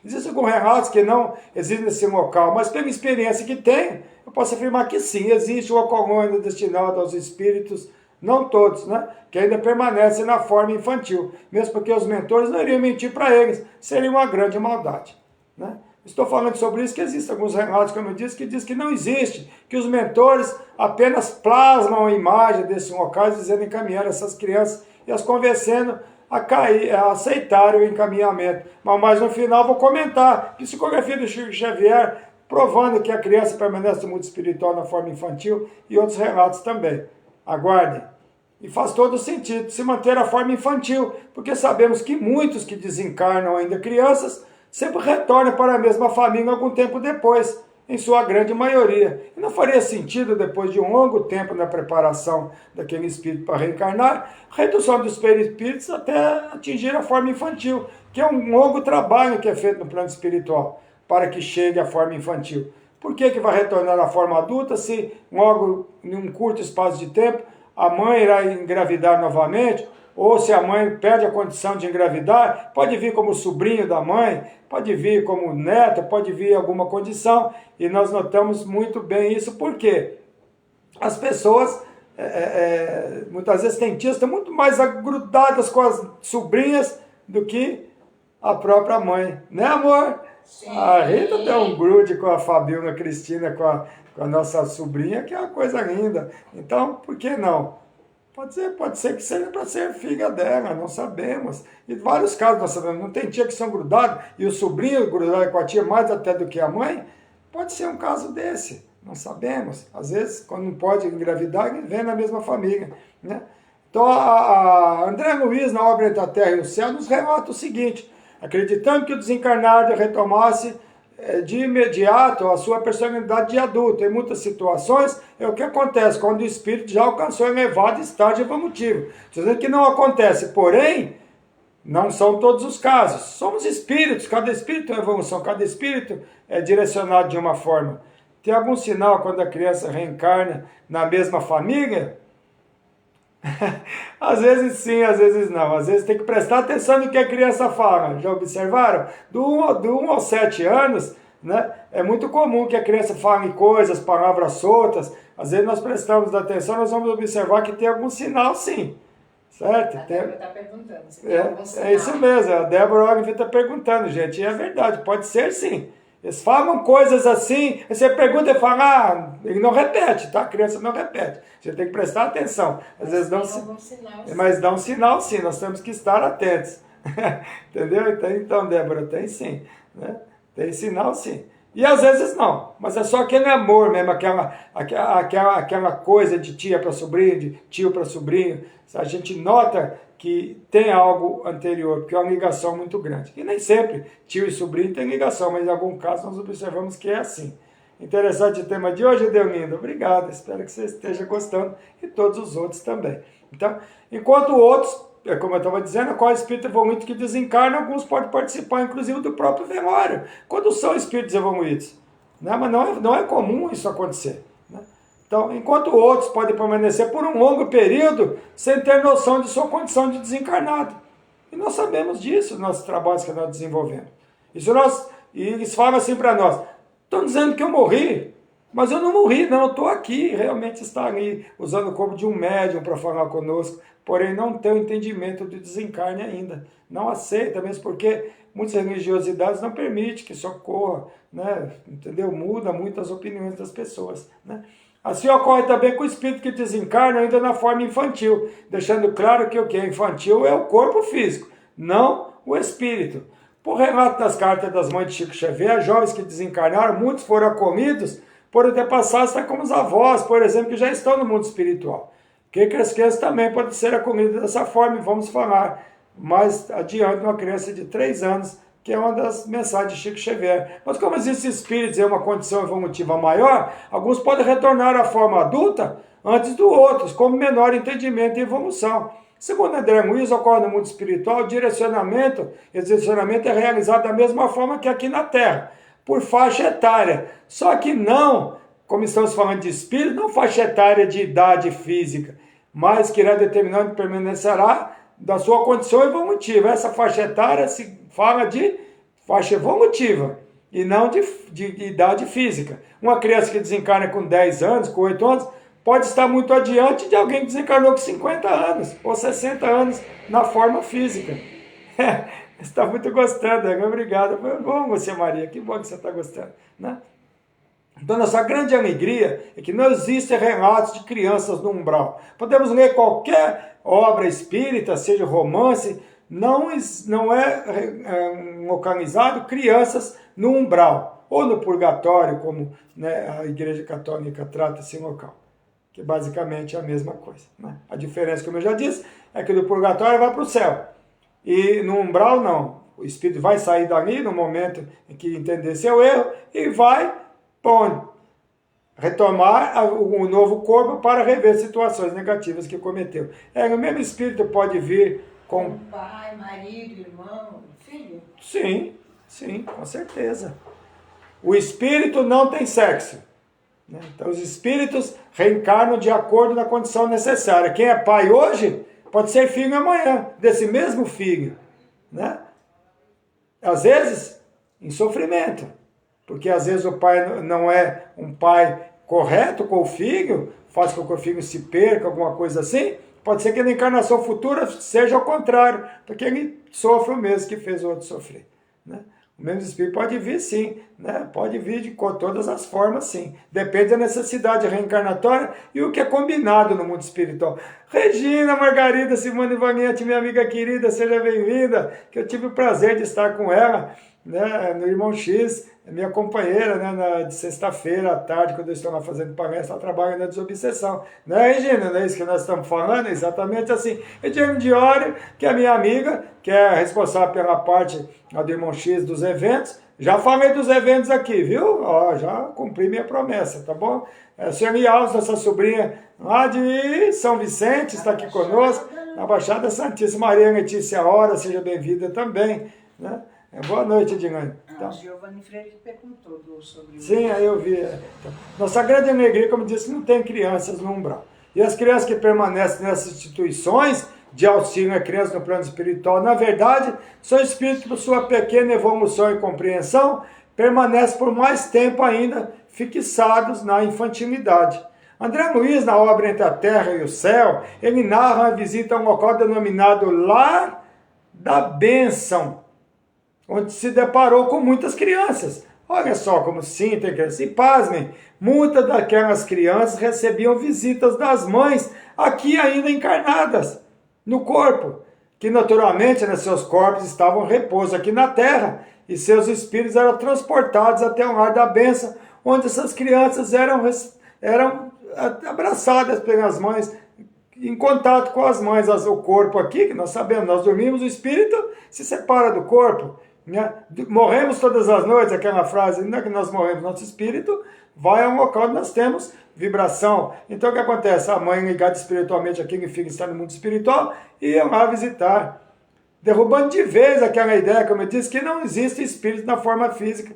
Existem alguns relatos que não existem nesse local, mas pela experiência que tenho, eu posso afirmar que sim, existe uma colônia destinada aos espíritos, não todos, né? Que ainda permanecem na forma infantil, mesmo porque os mentores não iriam mentir para eles, seria uma grande maldade, né? Estou falando sobre isso, que existem alguns relatos, como eu disse, que diz que não existe, que os mentores apenas plasmam a imagem desses locais, dizendo encaminhar essas crianças e as convencendo a aceitarem o encaminhamento. Mas no final vou comentar, psicografia do Chico Xavier, provando que a criança permanece no mundo espiritual na forma infantil e outros relatos também. Aguardem. E faz todo sentido se manter a forma infantil, porque sabemos que muitos que desencarnam ainda crianças sempre retornam para a mesma família algum tempo depois, em sua grande maioria. E não faria sentido, depois de um longo tempo na preparação daquele espírito para reencarnar, redução dos perispíritos até atingir a forma infantil, que é um longo trabalho que é feito no plano espiritual, para que chegue à forma infantil. Por que vai retornar à forma adulta se logo, em um curto espaço de tempo, a mãe irá engravidar novamente? Ou se a mãe perde a condição de engravidar, pode vir como sobrinho da mãe, pode vir como neto, pode vir alguma condição. E nós notamos muito bem isso, porque as pessoas, muitas vezes têm tias, estão muito mais agrudadas com as sobrinhas do que a própria mãe. Né, amor? Sim. A Rita tem um grude com a Fabiola Cristina, com a nossa sobrinha, que é uma coisa linda. Então, por que não? Pode ser que seja para ser filha dela, não sabemos. E vários casos nós sabemos, não tem tia que são grudados, e o sobrinho grudado com a tia mais até do que a mãe, pode ser um caso desse, não sabemos. Às vezes, quando não pode engravidar, vem na mesma família, né? Então, a André Luiz, na obra Entre a Terra e o Céu, nos relata o seguinte: acreditando que o desencarnado retomasse de imediato a sua personalidade de adulto. Em muitas situações, é o que acontece quando o espírito já alcançou elevado estágio evolutivo. Estou dizendo que não acontece, porém, não são todos os casos. Somos espíritos, cada espírito é uma evolução, cada espírito é direcionado de uma forma. Tem algum sinal quando a criança reencarna na mesma família? Às vezes sim, às vezes não. Às vezes tem que prestar atenção no que a criança fala. Já observaram? Do 1 aos 7 anos, né, é muito comum que a criança fale coisas, palavras soltas. Às vezes nós prestamos atenção, nós vamos observar que tem algum sinal sim. Certo? A Débora está perguntando se tem algum sinal. É isso mesmo, a Débora Ogden está perguntando, gente. E é verdade, pode ser sim. Eles falam coisas assim, aí você pergunta e fala, ele não repete, tá? A criança não repete. Você tem que prestar atenção. Às vezes dá um sinal, mas dá um sinal sim, nós temos que estar atentos. Entendeu? Então, Débora, tem sim. Né? Tem sinal sim. E às vezes não, mas é só aquele amor mesmo, aquela coisa de tia para sobrinho, de tio para sobrinho. A gente nota que tem algo anterior, porque é uma ligação muito grande. E nem sempre tio e sobrinho têm ligação, mas em algum caso nós observamos que é assim. Interessante o tema de hoje, Deolindo. Obrigado, espero que você esteja gostando e todos os outros também. Então, enquanto outros, como eu estava dizendo, qual espírito evoluído que desencarna, alguns podem participar, inclusive, do próprio velório, quando são espíritos evoluídos. Né? Mas não é comum isso acontecer. Né? Então, enquanto outros podem permanecer por um longo período sem ter noção de sua condição de desencarnado. E nós sabemos disso nos nossos trabalhos que nós desenvolvemos. E eles falam assim para nós: estão dizendo que eu morri, mas eu não morri, não, eu estou aqui, realmente está ali, usando o corpo de um médium para falar conosco, porém não tem o entendimento do desencarne ainda. Não aceita, mesmo porque muitas religiosidades não permitem que isso ocorra, né? Entendeu? Muda muito as opiniões das pessoas, né? Assim ocorre também com o espírito que desencarna ainda na forma infantil, deixando claro que o que é infantil é o corpo físico, não o espírito. Por relato das cartas das mães de Chico Xavier, jovens que desencarnaram, muitos foram acolhidos por antepassados, tá como os avós, por exemplo, que já estão no mundo espiritual. Que as crianças também podem ser acolhidas dessa forma, e vamos falar mais adiante uma criança de 3 anos, que é uma das mensagens de Chico Xavier. Mas como existem espíritos em uma condição evolutiva maior, alguns podem retornar à forma adulta antes dos outros, como menor entendimento e evolução. Segundo André Luiz, ocorre no mundo espiritual, o direcionamento é realizado da mesma forma que aqui na Terra, por faixa etária. Só que não, como estamos falando de espírito, não faixa etária de idade física, mas que irá determinando permanecerá da sua condição evolutiva. Essa faixa etária se fala de faixa evolutiva e não de idade física. Uma criança que desencarna com 10 anos, com 8 anos, pode estar muito adiante de alguém que desencarnou com 50 anos ou 60 anos na forma física. Você está muito gostando, né? Obrigado. Foi bom você, Maria, que bom que você está gostando. Né? Então, nossa grande alegria é que não existem relatos de crianças no umbral. Podemos ler qualquer obra espírita, seja romance, não é localizado crianças no umbral, ou no purgatório, como, né, a Igreja Católica trata esse local, que basicamente é a mesma coisa. Né? A diferença, como eu já disse, é que do purgatório vai para o céu, e no umbral não. O espírito vai sair dali no momento em que entender seu erro e vai retomar o novo corpo para rever situações negativas que cometeu. O mesmo espírito pode vir com pai, marido, irmão, filho? Sim, com certeza. O espírito não tem sexo. Né? Então os espíritos reencarnam de acordo com a condição necessária. Quem é pai hoje pode ser filho amanhã, desse mesmo filho. Né? Às vezes, em sofrimento. Porque às vezes o pai não é um pai correto com o filho, faz com que o filho se perca, alguma coisa assim. Pode ser que na encarnação futura seja ao contrário, porque ele sofre o mesmo que fez o outro sofrer. Né? O mesmo espírito pode vir sim, né? Pode vir de todas as formas sim. Depende da necessidade reencarnatória e o que é combinado no mundo espiritual. Regina Margarida Simone Vaguete, minha amiga querida, seja bem-vinda, que eu tive o prazer de estar com ela, né, no Irmão X, minha companheira, né, de sexta-feira à tarde, quando eu estou lá fazendo palestra, ela trabalha na desobsessão. Né, Regina? Não é isso que nós estamos falando? Exatamente assim. Ediane Diório, que é minha amiga, que é responsável pela parte do Irmão X dos eventos. Já falei dos eventos aqui, viu? Ó, já cumpri minha promessa, tá bom? A senhora Alves, nossa sobrinha lá de São Vicente, está aqui conosco, na Baixada Santista. Maria Letícia Hora, seja bem-vinda também, né? Boa noite, Edilane. Então, Giovanni Freire perguntou sobre o... Sim, aí eu vi. Nossa grande alegria, como disse, não tem crianças no umbral. E as crianças que permanecem nessas instituições de auxílio a crianças no plano espiritual, na verdade, são espíritos por sua pequena evolução e compreensão, permanecem por mais tempo ainda fixados na infantilidade. André Luiz, na obra Entre a Terra e o Céu, ele narra a visita a um local denominado Lar da Bênção, onde se deparou com muitas crianças. Olha só como sim, tem crianças. E pasmem, muitas daquelas crianças recebiam visitas das mães, aqui ainda encarnadas, no corpo, que naturalmente, né, seus corpos estavam em repouso aqui na terra, e seus espíritos eram transportados até o lar da bênção, onde essas crianças eram abraçadas pelas mães, em contato com as mães. O corpo aqui, que nós sabemos, nós dormimos, o espírito se separa do corpo, né? Morremos todas as noites, aquela frase, não é que nós morremos, nosso espírito vai a um local onde nós temos vibração. Então o que acontece? A mãe ligada espiritualmente aqui, que fica está no mundo espiritual, e ia lá visitar, derrubando de vez aquela ideia, como eu disse, que não existe espírito na forma física,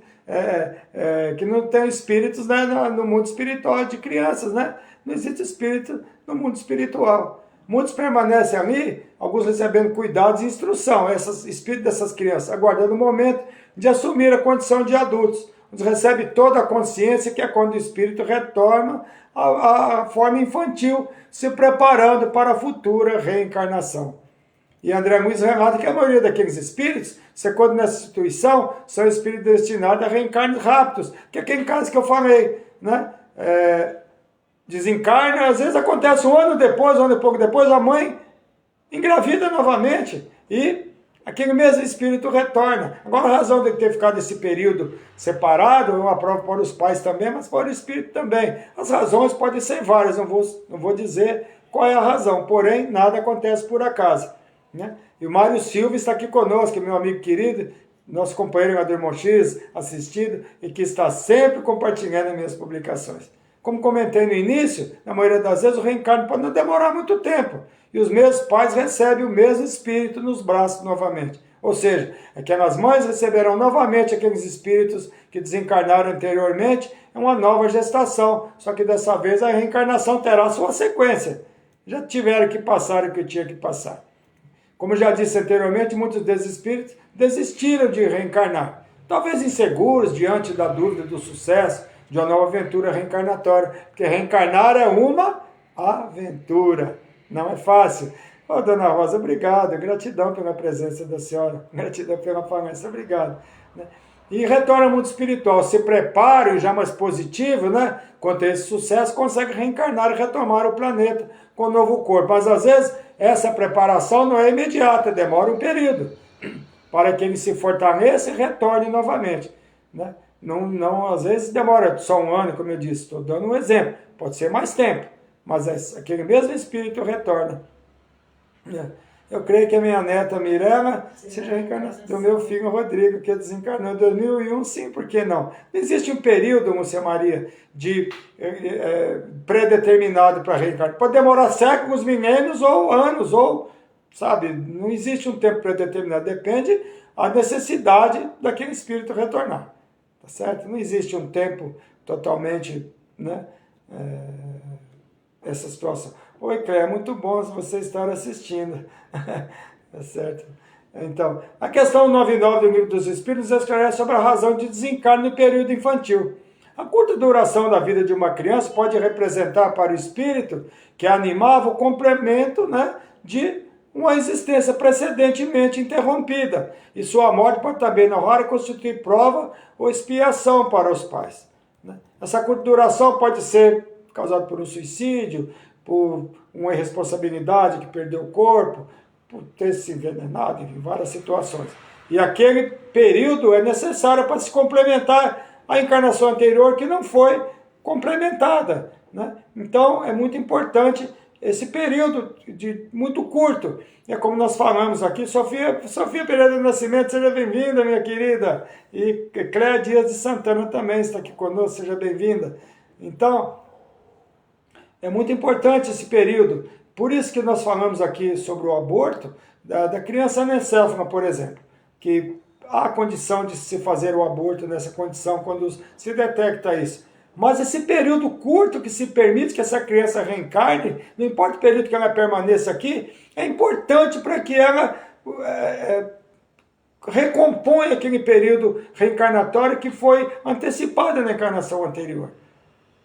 que não tem espíritos, né, no mundo espiritual de crianças, né? Não existe espírito no mundo espiritual. Muitos permanecem ali, alguns recebendo cuidados e instrução, esses espíritos dessas crianças, aguardando o momento de assumir a condição de adultos. Eles recebem toda a consciência, que é quando o espírito retorna à forma infantil, se preparando para a futura reencarnação. E André Luiz relata que a maioria daqueles espíritos, quando nessa instituição, são espíritos destinados a reencarnos rápidos, que é aquele caso que eu falei, né? Desencarna, às vezes acontece um ano e pouco depois, a mãe engravida novamente e aquele mesmo espírito retorna. Agora, a razão de ter ficado esse período separado é uma prova para os pais também, mas para o espírito também. As razões podem ser várias, não vou dizer qual é a razão, porém, nada acontece por acaso, né? E o Mário Silva está aqui conosco, meu amigo querido, nosso companheiro do Irmão X, assistido, e que está sempre compartilhando as minhas publicações. Como comentei no início, na maioria das vezes o reencarno pode não demorar muito tempo. E os mesmos pais recebem o mesmo espírito nos braços novamente. Ou seja, aquelas mães receberão novamente aqueles espíritos que desencarnaram anteriormente. É uma nova gestação. Só que dessa vez a reencarnação terá sua sequência. Já tiveram que passar o que tinha que passar. Como já disse anteriormente, muitos desses espíritos desistiram de reencarnar. Talvez inseguros diante da dúvida do sucesso de uma nova aventura reencarnatória, porque reencarnar é uma aventura, não é fácil. Ô, Dona Rosa, obrigado, gratidão pela presença da senhora, gratidão pela palestra, obrigado. E retorna ao mundo espiritual, se prepara, já mais positivo, né? Quanto a esse sucesso, consegue reencarnar e retomar o planeta com um novo corpo. Mas às vezes essa preparação não é imediata, demora um período, para que ele se fortaleça e retorne novamente, né? Não, às vezes demora só um ano, como eu disse, estou dando um exemplo. Pode ser mais tempo, mas aquele mesmo espírito retorna. Eu creio que a minha neta Mirella seja reencarnação do meu filho Rodrigo, que desencarnou em 2001, sim, por que não? Não existe um período, Múcia Maria, de predeterminado para reencarnar. Pode demorar séculos, milênios ou anos, ou, sabe, não existe um tempo predeterminado, depende da necessidade daquele espírito retornar. Tá certo? Não existe um tempo totalmente, né, essa situação. Oi, Cléia, muito bom você estar assistindo. Tá certo? Então, a questão 99 do Livro dos Espíritos esclarece sobre a razão de desencarne no período infantil. A curta duração da vida de uma criança pode representar para o espírito que animava o complemento, né, de uma existência precedentemente interrompida, e sua morte pode também, na hora, constituir prova ou expiação para os pais. Essa curta duração pode ser causada por um suicídio, por uma irresponsabilidade que perdeu o corpo, por ter se envenenado, em várias situações. E aquele período é necessário para se complementar a encarnação anterior que não foi complementada. Então é muito importante esse período muito curto. É como nós falamos aqui, Sofia Pereira do Nascimento, seja bem-vinda, minha querida. E Cléia Dias de Santana também está aqui conosco, seja bem-vinda. Então, é muito importante esse período. Por isso que nós falamos aqui sobre o aborto da criança anencéfala, por exemplo, que há condição de se fazer o aborto nessa condição quando se detecta isso. Mas esse período curto que se permite que essa criança reencarne, não importa o período que ela permaneça aqui, é importante para que ela recomponha aquele período reencarnatório que foi antecipado na encarnação anterior.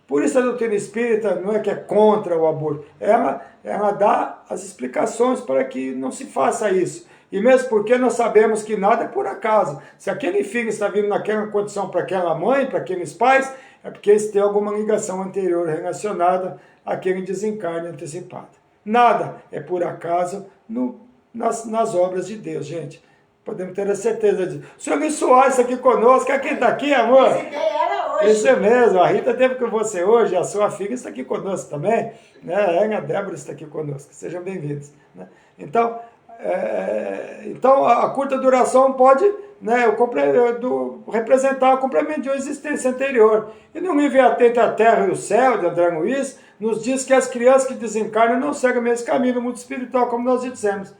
Por isso a doutrina espírita não é que é contra o aborto, ela dá as explicações para que não se faça isso. E mesmo porque nós sabemos que nada é por acaso. Se aquele filho está vindo naquela condição para aquela mãe, para aqueles pais, é porque eles têm alguma ligação anterior relacionada àquele desencarne antecipado. Nada é por acaso nas obras de Deus, gente. Podemos ter a certeza disso. O senhor Luiz Soares está aqui conosco. Quem está aqui, amor? Isso é mesmo. A Rita esteve com você hoje, a sua filha está aqui conosco também. A Débora está aqui conosco. Sejam bem-vindos. Então, a curta duração pode representar o complemento de uma existência anterior. E no livro Atento à Terra e o Céu, de André Luiz, nos diz que as crianças que desencarnam não seguem o mesmo caminho no mundo espiritual, como nós dissemos.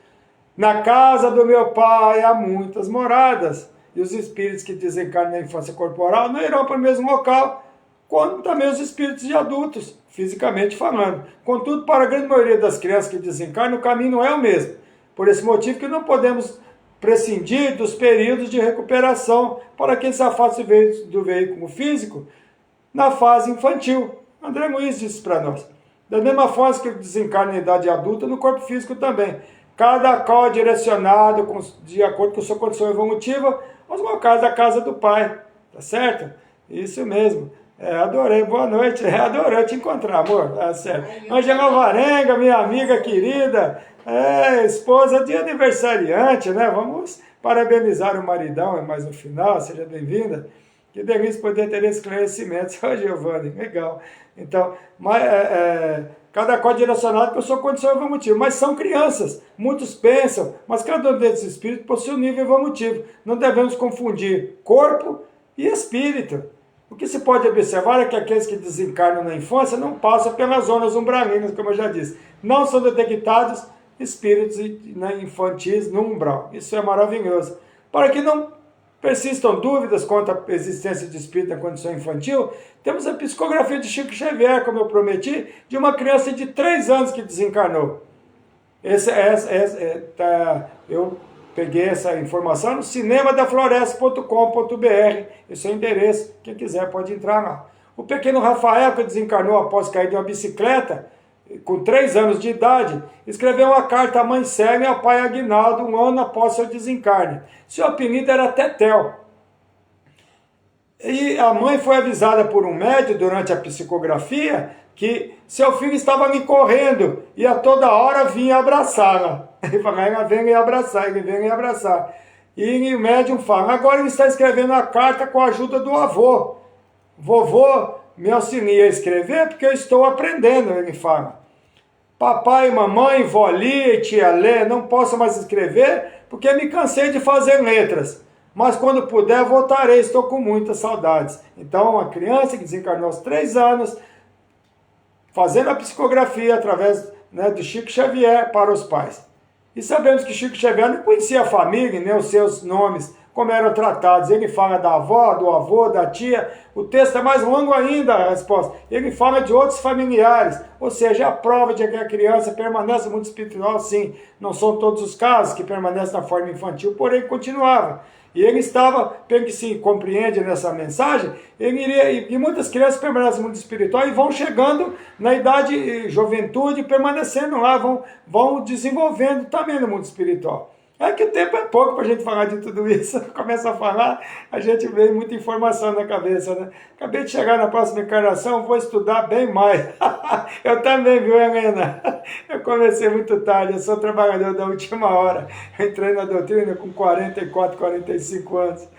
Na casa do meu pai há muitas moradas, e os espíritos que desencarnam na infância corporal não irão para o mesmo local, quanto também os espíritos de adultos, fisicamente falando. Contudo, para a grande maioria das crianças que desencarnam, o caminho não é o mesmo. Por esse motivo que não podemos prescindir dos períodos de recuperação para quem se afasta do veículo físico na fase infantil. André Luiz disse para nós. Da mesma forma que desencarna na idade adulta, no corpo físico também. Cada qual é direcionado de acordo com a sua condição evolutiva aos locais da casa do pai. Tá certo? Isso mesmo. Adorei, boa noite. Adorei te encontrar, amor. Tá certo. Angela Varenga, minha amiga querida. Esposa de aniversariante, né? Vamos parabenizar o maridão, mais no final, seja bem-vinda. Que delícia poder ter esclarecimentos. Ô, Giovanni, legal. Então, cada qual direcionado com a sua condição evolutiva, mas são crianças. Muitos pensam, mas cada um desses espíritos possui um nível evolutivo. Não devemos confundir corpo e espírito. O que se pode observar é que aqueles que desencarnam na infância não passam pelas zonas umbralinas, como eu já disse. Não são detectados espíritos infantis no umbral. Isso é maravilhoso. Para que não persistam dúvidas quanto à existência de espírito na condição infantil, temos a psicografia de Chico Xavier, como eu prometi, de uma criança de 3 anos que desencarnou. Eu peguei essa informação no cinemadafloresta.com.br, esse é o endereço, quem quiser pode entrar lá. O pequeno Rafael, que desencarnou após cair de uma bicicleta, com 3 anos de idade, escreveu uma carta à mãe Célia e ao pai Aguinaldo um ano após seu desencarne. Seu apelido era Tetel. E a mãe foi avisada por um médium durante a psicografia que seu filho estava ali correndo e a toda hora vinha abraçá-la. Ele falava, ela vem abraçar, ele vem abraçar. E o médium fala, agora ele está escrevendo a carta com a ajuda do avô. Vovô me auxilia a escrever porque eu estou aprendendo, ele fala. Papai, mamãe, vó Lia e tia Lê, não posso mais escrever porque me cansei de fazer letras. Mas quando puder, voltarei, estou com muitas saudades. Então, uma criança que desencarnou aos 3 anos, fazendo a psicografia através de Chico Xavier para os pais. E sabemos que Chico Xavier não conhecia a família, nem os seus nomes como eram tratados. Ele fala da avó, do avô, da tia. O texto é mais longo ainda, a resposta. Ele fala de outros familiares, ou seja, a prova de que a criança permanece no mundo espiritual, sim. Não são todos os casos que permanecem na forma infantil, porém continuava. E ele estava, pelo que se compreende nessa mensagem, ele iria, e muitas crianças permanecem no mundo espiritual e vão chegando na idade, juventude, permanecendo lá, vão desenvolvendo também no mundo espiritual. É que o tempo é pouco para a gente falar de tudo isso. Começa a falar, a gente vê muita informação na cabeça, né? Acabei de chegar na próxima encarnação, vou estudar bem mais. Eu também, viu, Helena? Eu comecei muito tarde, eu sou trabalhador da última hora. Entrei na doutrina com 44, 45 anos.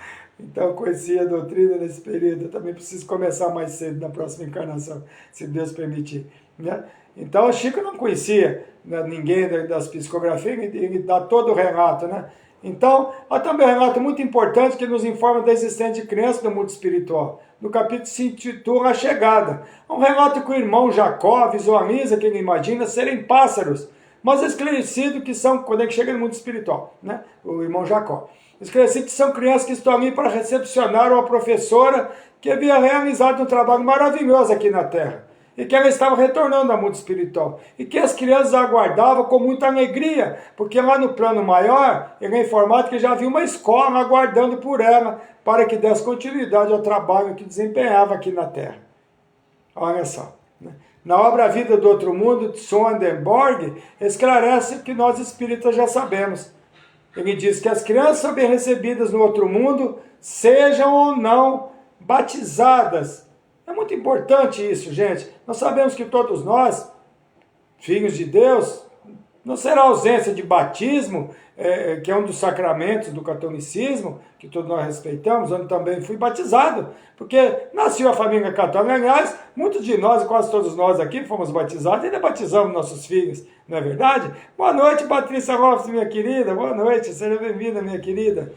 Então, conheci a doutrina nesse período. Eu também preciso começar mais cedo na próxima encarnação, se Deus permitir, né? Então, o Chico não conhecia, né, ninguém das psicografias, ele dá todo o relato, né? Então, há também um relato muito importante que nos informa da existência de crianças no mundo espiritual. No capítulo se intitula A Chegada. É um relato que o irmão Jacó visualiza, que ele imagina, serem pássaros, mas esclarecido que são, quando ele chega no mundo espiritual, né? O irmão Jacó. Esclarecido que são crianças que estão ali para recepcionar uma professora que havia realizado um trabalho maravilhoso aqui na Terra. E que ela estava retornando ao mundo espiritual. E que as crianças aguardavam com muita alegria, porque lá no plano maior, ele é informado que já havia uma escola aguardando por ela, para que desse continuidade ao trabalho que desempenhava aqui na Terra. Olha só. Né? Na obra A Vida do Outro Mundo, de Swedenborg, esclarece o que nós espíritas já sabemos. Ele diz que as crianças bem recebidas no outro mundo, sejam ou não batizadas. É muito importante isso, gente. Nós sabemos que todos nós, filhos de Deus, não será ausência de batismo, que é um dos sacramentos do catolicismo, que todos nós respeitamos, onde também fui batizado, porque nasceu a família católica. Aliás, muitos de nós, quase todos nós aqui, fomos batizados e ainda batizamos nossos filhos, não é verdade? Boa noite, Patrícia Lopes, minha querida. Boa noite, seja bem-vinda, minha querida.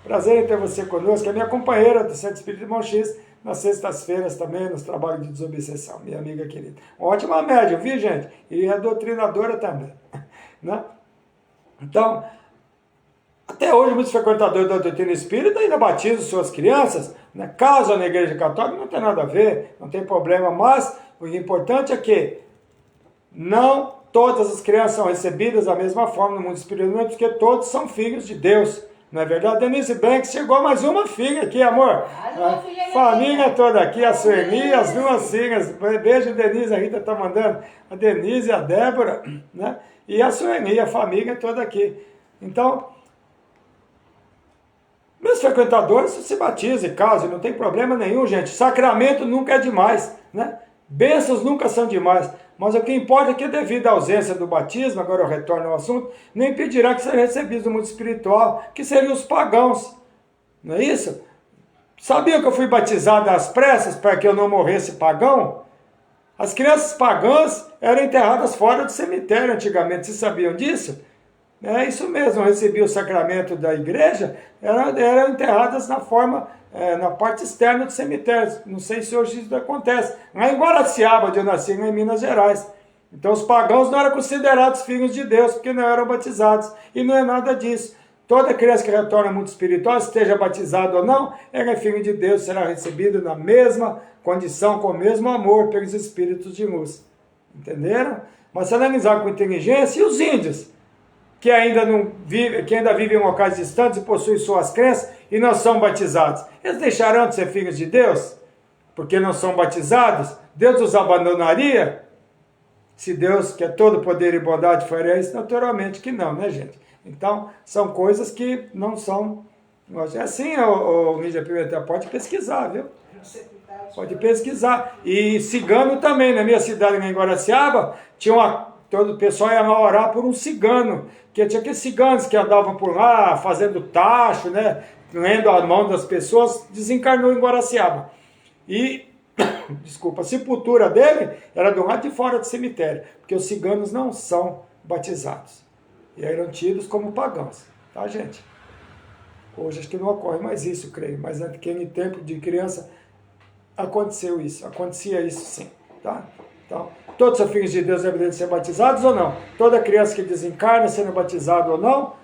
Prazer em ter você conosco, é minha companheira do Centro Espírita Irmão X, nas sextas-feiras também, nos trabalhos de desobsessão, minha amiga querida. Ótima média, viu, gente? E é doutrinadora também, né? Então, até hoje, muitos frequentadores da doutrina espírita ainda batizam suas crianças, né? Casam na igreja católica, não tem nada a ver, não tem problema, mas o importante é que não todas as crianças são recebidas da mesma forma no mundo espiritual, porque todos são filhos de Deus. Não é verdade? Denise Banks, chegou mais uma filha aqui, amor. Família toda aqui, a Sueli, as duas filhas. Beijo, Denise, a Rita está mandando. A Denise, a Débora, né? E a Sueli, a família toda aqui. Então, meus frequentadores se batizam e casam, não tem problema nenhum, gente. Sacramento nunca é demais, né? Bênçãos nunca são demais. Mas o que importa é que, devido à ausência do batismo, agora eu retorno ao assunto, não impedirá que sejam recebidos no mundo espiritual, que seriam os pagãos. Não é isso? Sabia que eu fui batizado às pressas para que eu não morresse pagão? As crianças pagãs eram enterradas fora do cemitério antigamente. Vocês sabiam disso? É isso mesmo, eu recebi o sacramento da igreja, eram enterradas na forma... na parte externa do cemitério. Não sei se hoje isso acontece. Lá em Guaraciaba, onde eu nasci, lá em Minas Gerais. Então os pagãos não eram considerados filhos de Deus, porque não eram batizados. E não é nada disso. Toda criança que retorna ao mundo espiritual, esteja batizado ou não, ela é filho de Deus, será recebido na mesma condição, com o mesmo amor pelos espíritos de luz. Entenderam? Mas se analisar com inteligência, e os índios? Que ainda vivem em locais distantes e possuem suas crenças e não são batizados. Eles deixarão de ser filhos de Deus? Porque não são batizados? Deus os abandonaria? Se Deus, que é todo poder e bondade, faria isso, naturalmente que não, né, gente? Então, são coisas que não são... É assim, o Lídia Pimentel, pode pesquisar, viu? Pode pesquisar. E cigano também, na minha cidade, em Guaraciaba, todo o pessoal ia lá orar por um cigano, que tinha aqueles ciganos que andavam por lá, fazendo tacho, né, lendo a mão das pessoas, desencarnou em Guaraciaba. E, desculpa, a sepultura dele era do lado de fora do cemitério, porque os ciganos não são batizados. E eram tidos como pagãos, tá, gente? Hoje acho que não ocorre mais isso, creio, mas naquele tempo de criança aconteceu isso, acontecia isso sim, tá? Então, todos os filhos de Deus devem ser batizados ou não? Toda criança que desencarna sendo batizado ou não,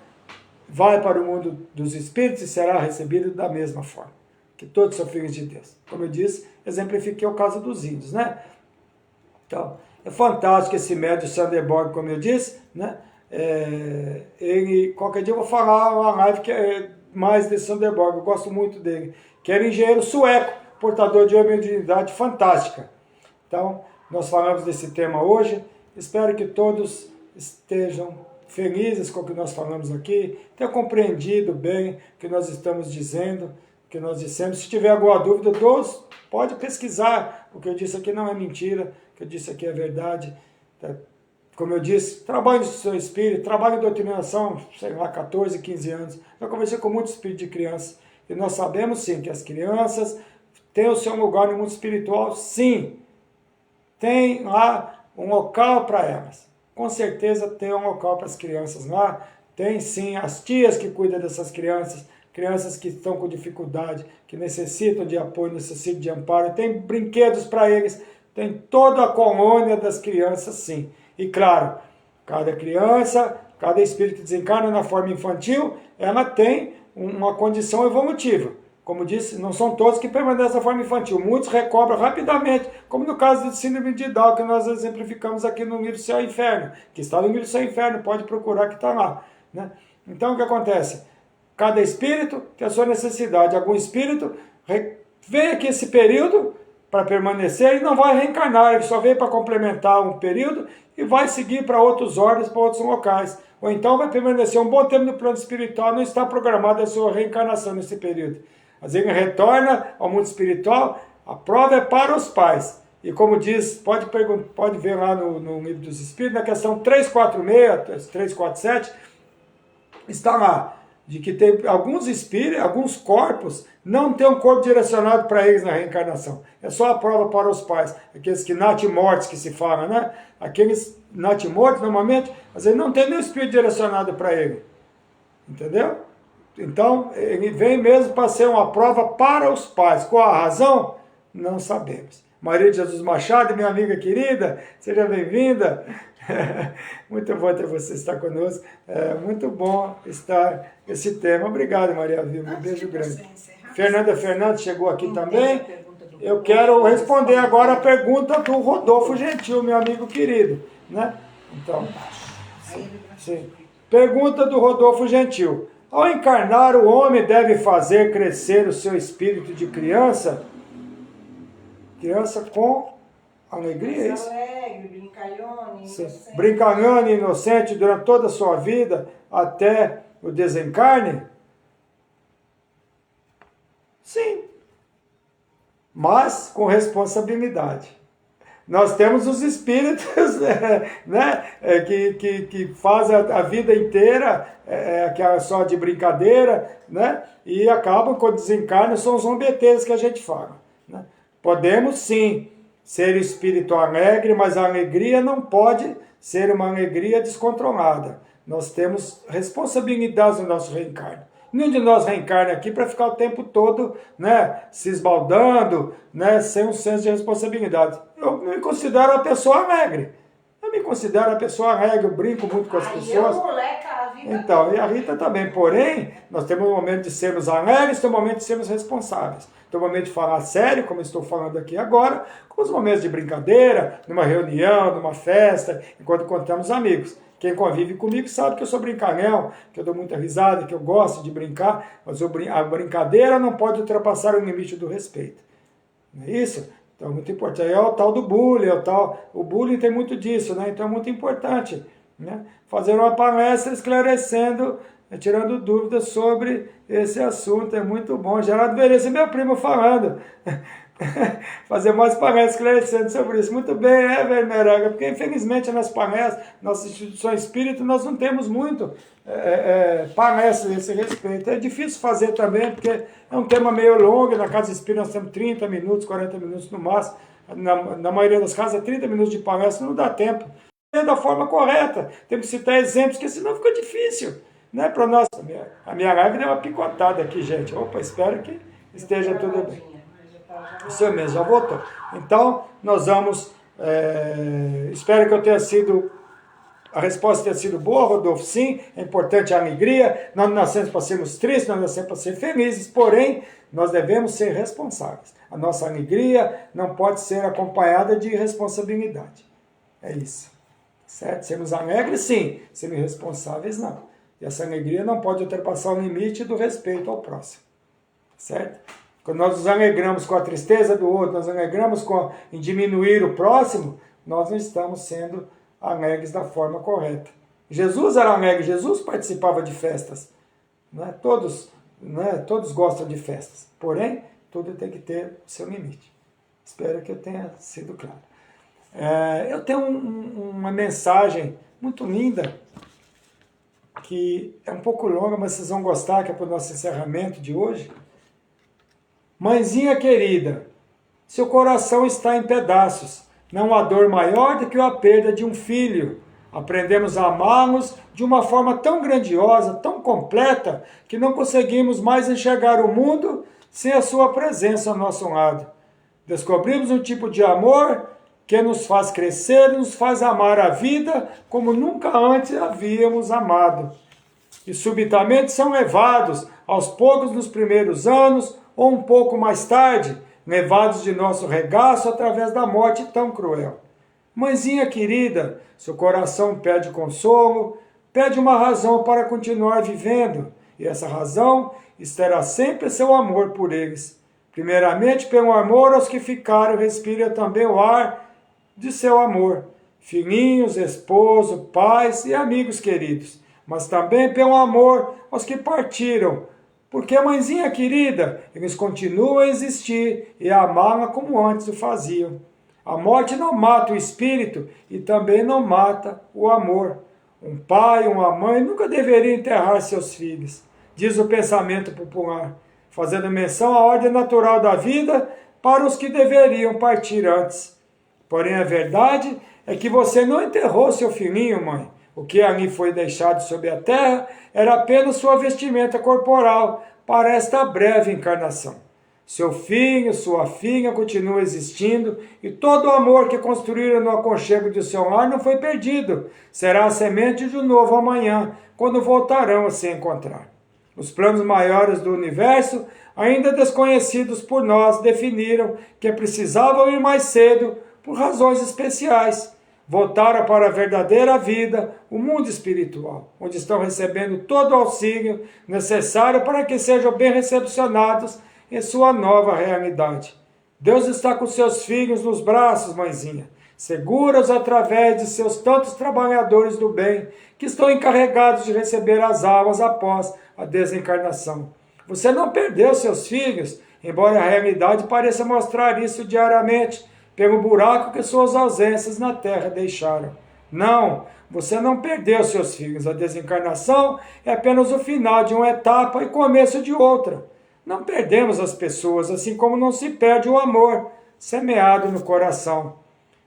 vai para o mundo dos espíritos e será recebido da mesma forma, que todos são filhos de Deus. Como eu disse, exemplifiquei o caso dos índios, né? Então, é fantástico esse médium Sandberg, como eu disse, né? Ele, qualquer dia eu vou falar uma live que é mais desse Sandberg, eu gosto muito dele, que era engenheiro sueco, portador de uma mediunidade fantástica. Então, nós falamos desse tema hoje, espero que todos estejam felizes com o que nós falamos aqui, tenham compreendido bem o que nós estamos dizendo, o que nós dissemos. Se tiver alguma dúvida, todos pode pesquisar, o que eu disse aqui não é mentira, o que eu disse aqui é verdade. Como eu disse, trabalhe no seu espírito, trabalhe em doutrinação, sei lá, 14, 15 anos. Eu conversei com muitos espíritos de crianças, e nós sabemos sim que as crianças têm o seu lugar no mundo espiritual, sim. Tem lá um local para elas. Com certeza tem um local para as crianças lá. Tem sim as tias que cuidam dessas crianças, crianças que estão com dificuldade, que necessitam de apoio, necessitam de amparo. Tem brinquedos para eles, tem toda a colônia das crianças sim. E claro, cada criança, cada espírito que desencarna na forma infantil, ela tem uma condição evolutiva. Como disse, não são todos que permanecem na forma infantil. Muitos recobram rapidamente, como no caso do síndrome de Down, que nós exemplificamos aqui no livro Céu e Inferno, que está no livro Céu e Inferno, pode procurar que está lá. Né? Então, o que acontece? Cada espírito tem a sua necessidade. Algum espírito vem aqui esse período para permanecer e não vai reencarnar. Ele só veio para complementar um período e vai seguir para outros ordens, para outros locais. Ou então vai permanecer um bom tempo no plano espiritual, não está programada a sua reencarnação nesse período. Às vezes ele retorna ao mundo espiritual, a prova é para os pais. E como diz, pode ver lá no livro dos Espíritos, na questão 346, 347, está lá, de que tem alguns espíritos, alguns corpos, não tem um corpo direcionado para eles na reencarnação. É só a prova para os pais. Aqueles que natimortos que se fala, né? Aqueles natimortos, normalmente, às vezes não tem nenhum espírito direcionado para ele. Entendeu? Então, ele vem mesmo para ser uma prova para os pais. Qual a razão? Não sabemos. Maria de Jesus Machado, minha amiga querida, seja bem-vinda. Muito bom ter você estar conosco. É muito bom estar esse tema. Obrigado, Maria Vilma. Um beijo grande. Fernanda Fernandes chegou aqui também. Eu quero responder agora a pergunta do Rodolfo Gentil, meu amigo querido. Né? Então, sim. Pergunta do Rodolfo Gentil. Ao encarnar, o homem deve fazer crescer o seu espírito de criança? Criança com alegria, é isso? Alegre, brincalhona, inocente. Brincalhona e inocente durante toda a sua vida, até o desencarne? Sim. Mas com responsabilidade. Nós temos os espíritos né, que fazem a vida inteira que é só de brincadeira, né, e acabam quando desencarnam, são os zombeteiros que a gente fala. Né? Podemos sim ser espírito alegre, mas a alegria não pode ser uma alegria descontrolada. Nós temos responsabilidades no nosso reencarno. Nenhum de nós reencarna aqui para ficar o tempo todo, né, se esbaldando, né, sem um senso de responsabilidade. Eu me considero uma pessoa alegre. Eu me considero uma pessoa alegre, eu brinco muito com as pessoas. Então, e a Rita também. Porém, nós temos um momento de sermos alegres, temos um momento de sermos responsáveis. Tem um momento de falar sério, como eu estou falando aqui agora, com os momentos de brincadeira, numa reunião, numa festa, enquanto encontramos amigos. Quem convive comigo sabe que eu sou brincalhão, que eu dou muita risada, que eu gosto de brincar, mas a brincadeira não pode ultrapassar o limite do respeito. Não é isso? Então é muito importante. É o tal do bullying, o bullying tem muito disso, né? Então é muito importante, né, fazer uma palestra esclarecendo, tirando dúvidas sobre esse assunto. É muito bom. Geraldo Vereça, meu primo, falando. Fazer mais palestras esclarecendo sobre isso. Muito bem, Vermeraga, porque infelizmente nas palestras, nossa instituição espírita, nós não temos muito palestras a esse respeito. É difícil fazer também, porque é um tema meio longo. Na Casa Espírita nós temos 30 minutos, 40 minutos no máximo. Na maioria das casas, 30 minutos de palestra não dá tempo. É da forma correta. Temos que citar exemplos, porque senão fica difícil. Né, para nós. A minha live deu uma picotada aqui, gente. Opa, espero que esteja tudo bem. Isso mesmo, já voltou. Então, nós vamos... espero que eu tenha sido A resposta tem sido boa, Rodolfo? Sim, é importante a alegria. Nós não nascemos para sermos tristes, nós nascemos para ser felizes, porém, nós devemos ser responsáveis. A nossa alegria não pode ser acompanhada de irresponsabilidade. É isso. Certo? Sermos alegres, sim. Sermos responsáveis, não. E essa alegria não pode ultrapassar o limite do respeito ao próximo. Certo? Quando nós nos alegramos com a tristeza do outro, nós nos alegramos em diminuir o próximo, nós não estamos sendo alegres da forma correta. Jesus era alegre, Jesus participava de festas. Não é? Todos gostam de festas. Porém, tudo tem que ter o seu limite. Espero que eu tenha sido claro. Eu tenho uma mensagem muito linda, que é um pouco longa, mas vocês vão gostar, que é para o nosso encerramento de hoje. Mãezinha querida, seu coração está em pedaços. Não há dor maior do que a perda de um filho. Aprendemos a amá-los de uma forma tão grandiosa, tão completa, que não conseguimos mais enxergar o mundo sem a sua presença ao nosso lado. Descobrimos um tipo de amor que nos faz crescer e nos faz amar a vida como nunca antes havíamos amado. E subitamente são levados, aos poucos nos primeiros anos, ou um pouco mais tarde, levados de nosso regaço através da morte tão cruel. Mãezinha querida, seu coração pede consolo, pede uma razão para continuar vivendo, e essa razão estará sempre seu amor por eles. Primeiramente, pelo amor aos que ficaram, respira também o ar de seu amor, filhinhos, esposo, pais e amigos queridos, mas também pelo amor aos que partiram, porque, mãezinha querida, eles continuam a existir e a amá-la como antes o faziam. A morte não mata o espírito e também não mata o amor. Um pai, uma mãe nunca deveria enterrar seus filhos, diz o pensamento popular, fazendo menção à ordem natural da vida para os que deveriam partir antes. Porém, a verdade é que você não enterrou seu filhinho, mãe. O que ali foi deixado sobre a terra era apenas sua vestimenta corporal para esta breve encarnação. Seu filho, sua filha continuam existindo e todo o amor que construíram no aconchego de seu lar não foi perdido. Será a semente de um novo amanhã, quando voltarão a se encontrar. Os planos maiores do universo, ainda desconhecidos por nós, definiram que precisavam ir mais cedo por razões especiais. Voltaram para a verdadeira vida, o mundo espiritual, onde estão recebendo todo o auxílio necessário para que sejam bem recepcionados em sua nova realidade. Deus está com seus filhos nos braços, mãezinha. Segura-os através de seus tantos trabalhadores do bem, que estão encarregados de receber as almas após a desencarnação. Você não perdeu seus filhos, embora a realidade pareça mostrar isso diariamente, pelo buraco que suas ausências na Terra deixaram. Não, você não perdeu seus filhos. A desencarnação é apenas o final de uma etapa e começo de outra. Não perdemos as pessoas, assim como não se perde o amor semeado no coração.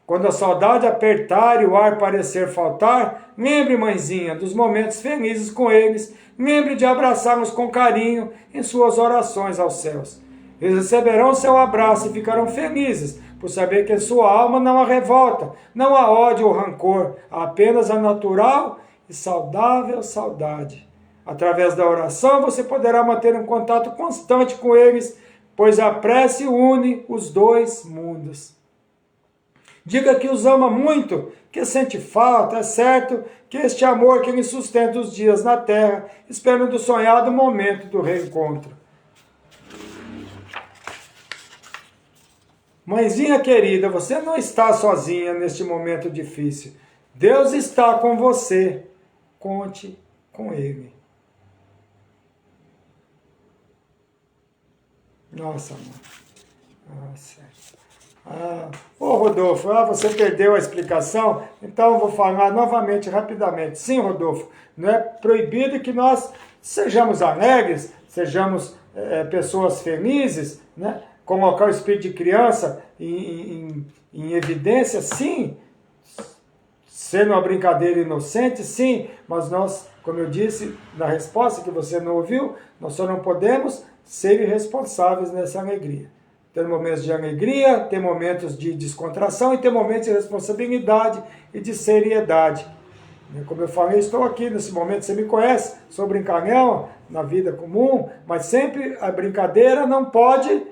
Quando a saudade apertar e o ar parecer faltar, lembre, mãezinha, dos momentos felizes com eles. Lembre de abraçá-los com carinho em suas orações aos céus. Eles receberão seu abraço e ficarão felizes por saber que em sua alma não há revolta, não há ódio ou rancor, há apenas a natural e saudável saudade. Através da oração você poderá manter um contato constante com eles, pois a prece une os dois mundos. Diga que os ama muito, que sente falta, é certo que este amor que lhe sustenta os dias na terra, esperando o sonhado momento do reencontro. Mãezinha querida, você não está sozinha neste momento difícil. Deus está com você. Conte com Ele. Nossa, mãe. Nossa. Rodolfo, você perdeu a explicação? Então eu vou falar novamente, rapidamente. Sim, Rodolfo, não é proibido que nós sejamos alegres, sejamos pessoas felizes, né? Colocar o espírito de criança em evidência, sim. Ser uma brincadeira inocente, sim. Mas nós, como eu disse na resposta que você não ouviu, nós só não podemos ser irresponsáveis nessa alegria. Ter momentos de alegria, ter momentos de descontração e ter momentos de responsabilidade e de seriedade. Como eu falei, estou aqui nesse momento, você me conhece, sou brincalhão na vida comum, mas sempre a brincadeira não pode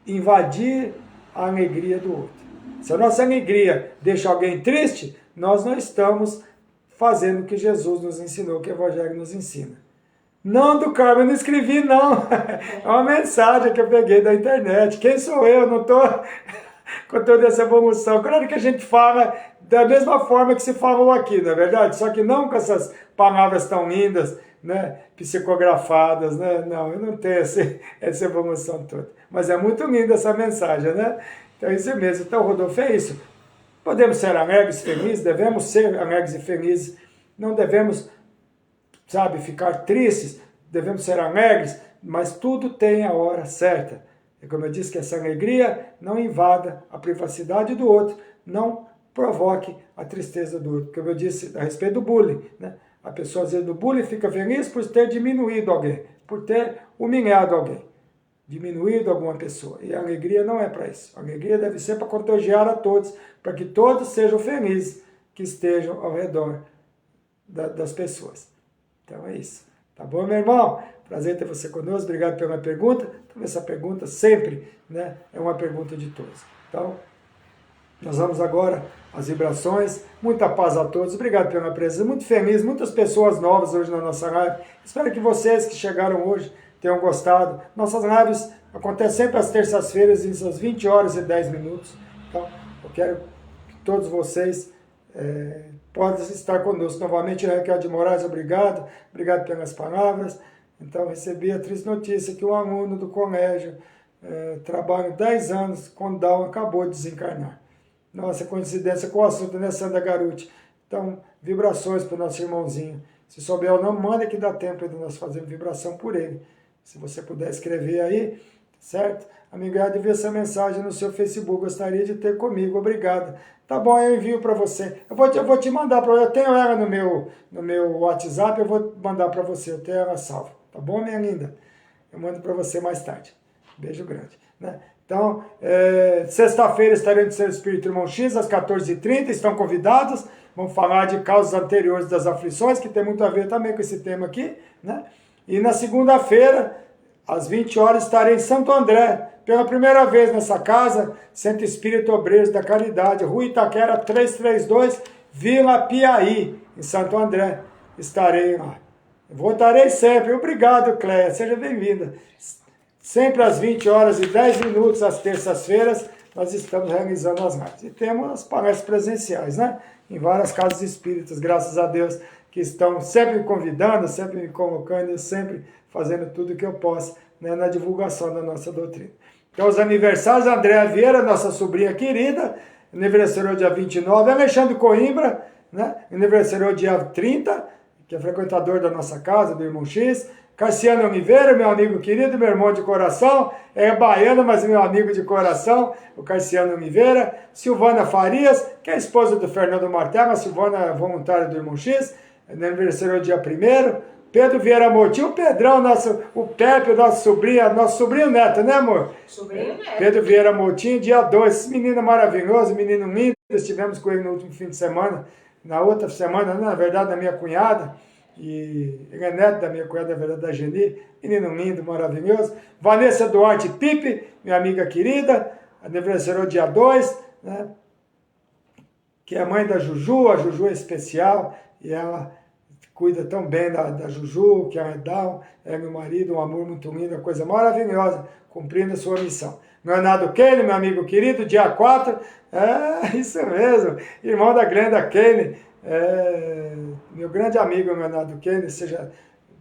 invadir a alegria do outro. Se a nossa alegria deixa alguém triste, nós não estamos fazendo o que Jesus nos ensinou, o que o Evangelho nos ensina. Não, do Carmo, eu não escrevi, não. É uma mensagem que eu peguei da internet. Quem sou eu? Não estou com toda essa evolução. Claro que a gente fala da mesma forma que se falou aqui, não é verdade? Só que não com essas palavras tão lindas, né? Psicografadas, né? Não, eu não tenho essa evolução toda. Mas é muito linda essa mensagem, né? Então é isso mesmo. Então, Rodolfo, é isso. Podemos ser alegres, felizes, devemos ser alegres e felizes. Não devemos, sabe, ficar tristes, devemos ser alegres, mas tudo tem a hora certa. E como eu disse, que essa alegria não invada a privacidade do outro, não provoque a tristeza do outro. Como eu disse a respeito do bullying, né? A pessoa, às vezes, do bullying fica feliz por ter diminuído alguém, por ter humilhado alguém, diminuído alguma pessoa. E a alegria não é para isso. A alegria deve ser para contagiar a todos, para que todos sejam felizes que estejam ao redor das pessoas. Então é isso. Tá bom, meu irmão? Prazer ter você conosco. Obrigado pela pergunta. Então, essa pergunta sempre, né, é uma pergunta de todos. Então, nós vamos agora às vibrações. Muita paz a todos. Obrigado pela presença. Muito feliz. Muitas pessoas novas hoje na nossa live. Espero que vocês que chegaram hoje tenham gostado. Nossas lives acontecem sempre às terças-feiras, às 20 horas e 10 minutos. Então, eu quero que todos vocês possam estar conosco. Novamente, Raquel de Moraes, obrigado. Obrigado pelas palavras. Então, recebi a triste notícia que um aluno do colégio trabalha 10 anos com Down, acabou de desencarnar. Nossa, coincidência com o assunto, né, Sandra Garuti? Então, vibrações para o nosso irmãozinho. Se souber o nome, manda que dá tempo de nós fazermos vibração por ele. Se você puder escrever aí, certo? Amiga, de ver essa mensagem no seu Facebook, gostaria de ter comigo, obrigado. Tá bom, eu envio para você. Eu vou te mandar, eu tenho ela no meu WhatsApp, eu vou mandar para você, eu tenho ela salva. Tá bom, minha linda? Eu mando para você mais tarde. Beijo grande. Né? Então, sexta-feira estaremos no Centro Espírita Irmão X, às 14h30, estão convidados. Vamos falar de causas anteriores das aflições, que tem muito a ver também com esse tema aqui. Né? E na segunda-feira, às 20 horas, estarei em Santo André, pela primeira vez nessa casa, Centro Espírita Obreiros da Caridade, Rua Itaquera 332, Vila Piaí, em Santo André. Estarei lá. Voltarei sempre. Obrigado, Cléia. Seja bem-vinda. Sempre às 20 horas e 10 minutos, às terças-feiras, nós estamos realizando as lives. E temos as palestras presenciais, né? Em várias casas espíritas, graças a Deus, que estão sempre me convidando, sempre me colocando, e sempre fazendo tudo o que eu posso, né, na divulgação da nossa doutrina. Então, os aniversários, Andréa Vieira, nossa sobrinha querida, aniversariou dia 29, Alexandre Coimbra, né, aniversariou dia 30, que é frequentador da nossa casa, do Irmão X, Cassiano Oliveira, meu amigo querido, meu irmão de coração, é baiano, mas meu amigo de coração, o Cassiano Oliveira, Silvana Farias, que é a esposa do Fernando Martelo, a Silvana é voluntária do Irmão X, aniversário dia 1º, Pedro Vieira Moti, o Pedrão, o Pepe, o nosso sobrinho neto, né, amor? Sobrinho neto. Pedro Vieira Motinho, dia 2, esse menino maravilhoso, menino lindo, estivemos com ele no último fim de semana, na outra semana, na verdade, da minha cunhada, e ele é neto da minha cunhada, na verdade, da Geni, menino lindo, maravilhoso. Vanessa Duarte Pipe, minha amiga querida, aniversário dia 2, né, que é a mãe da Juju, a Juju é especial, e ela cuida tão bem da Juju, que ela é Down, é meu marido, um amor muito lindo, uma coisa maravilhosa, cumprindo a sua missão. Leonardo Kenny, meu amigo querido, dia 4, isso mesmo, irmão da Glenda Kenny, meu grande amigo Leonardo Kenny, seja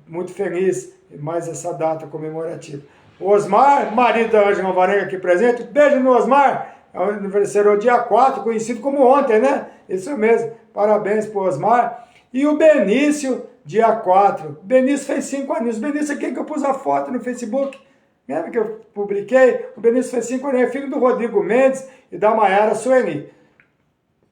muito feliz em mais essa data comemorativa. O Osmar, marido da Ângela Varenga aqui presente, beijo no Osmar, é o aniversário dia 4, conhecido como ontem, né? Isso mesmo, parabéns pro Osmar. E o Benício, dia 4. Benício fez 5 anos. Benício é quem que eu pus a foto no Facebook. Lembra que eu publiquei? O Benício fez 5 anos. É filho do Rodrigo Mendes e da Maiara Sueli.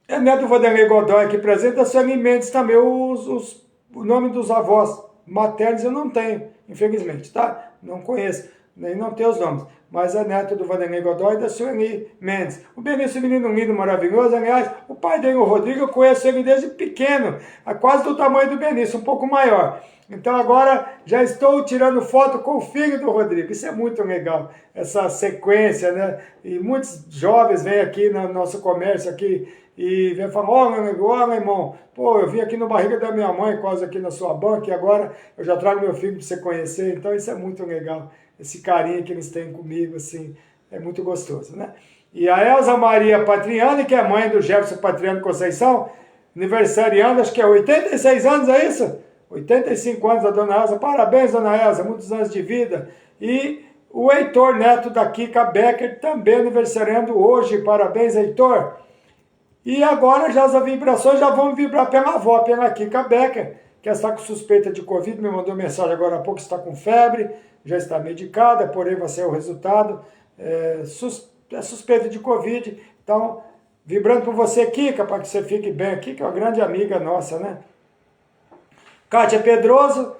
É neto do Vanderlei Godoy aqui presente, da Sueli Mendes também. O nome dos avós maternos eu não tenho, infelizmente, tá? Não conheço. nem não tem os nomes, mas é neto do Vanderlei Godoy e da Sueli Mendes. O Benício é um menino lindo, maravilhoso, aliás, o pai dele, o Rodrigo, eu conheço ele desde pequeno, quase do tamanho do Benício, um pouco maior. Então agora já estou tirando foto com o filho do Rodrigo, isso é muito legal, essa sequência, né? E muitos jovens vêm aqui no nosso comércio aqui e vem falar, olha, irmão, pô, eu vim aqui no barriga da minha mãe, quase aqui na sua banca, e agora eu já trago meu filho para você conhecer, então isso é muito legal, esse carinho que eles têm comigo, assim, é muito gostoso, né? E a Elza Maria Patriani, que é mãe do Jefferson Patriani Conceição, aniversariando, acho que é 86 anos, é isso? 85 anos da dona Elza, parabéns, dona Elza, muitos anos de vida. E o Heitor, neto da Kika Becker, também aniversariando hoje, parabéns, Heitor. E agora já as vibrações já vão vibrar pela avó, pela Kika Becker, que está com suspeita de Covid, me mandou mensagem agora há pouco, está com febre, já está medicada, porém vai ser o resultado, suspeita de Covid. Então, vibrando por você, Kika, para que você fique bem. Kika é uma grande amiga nossa, né? Kátia Pedroso,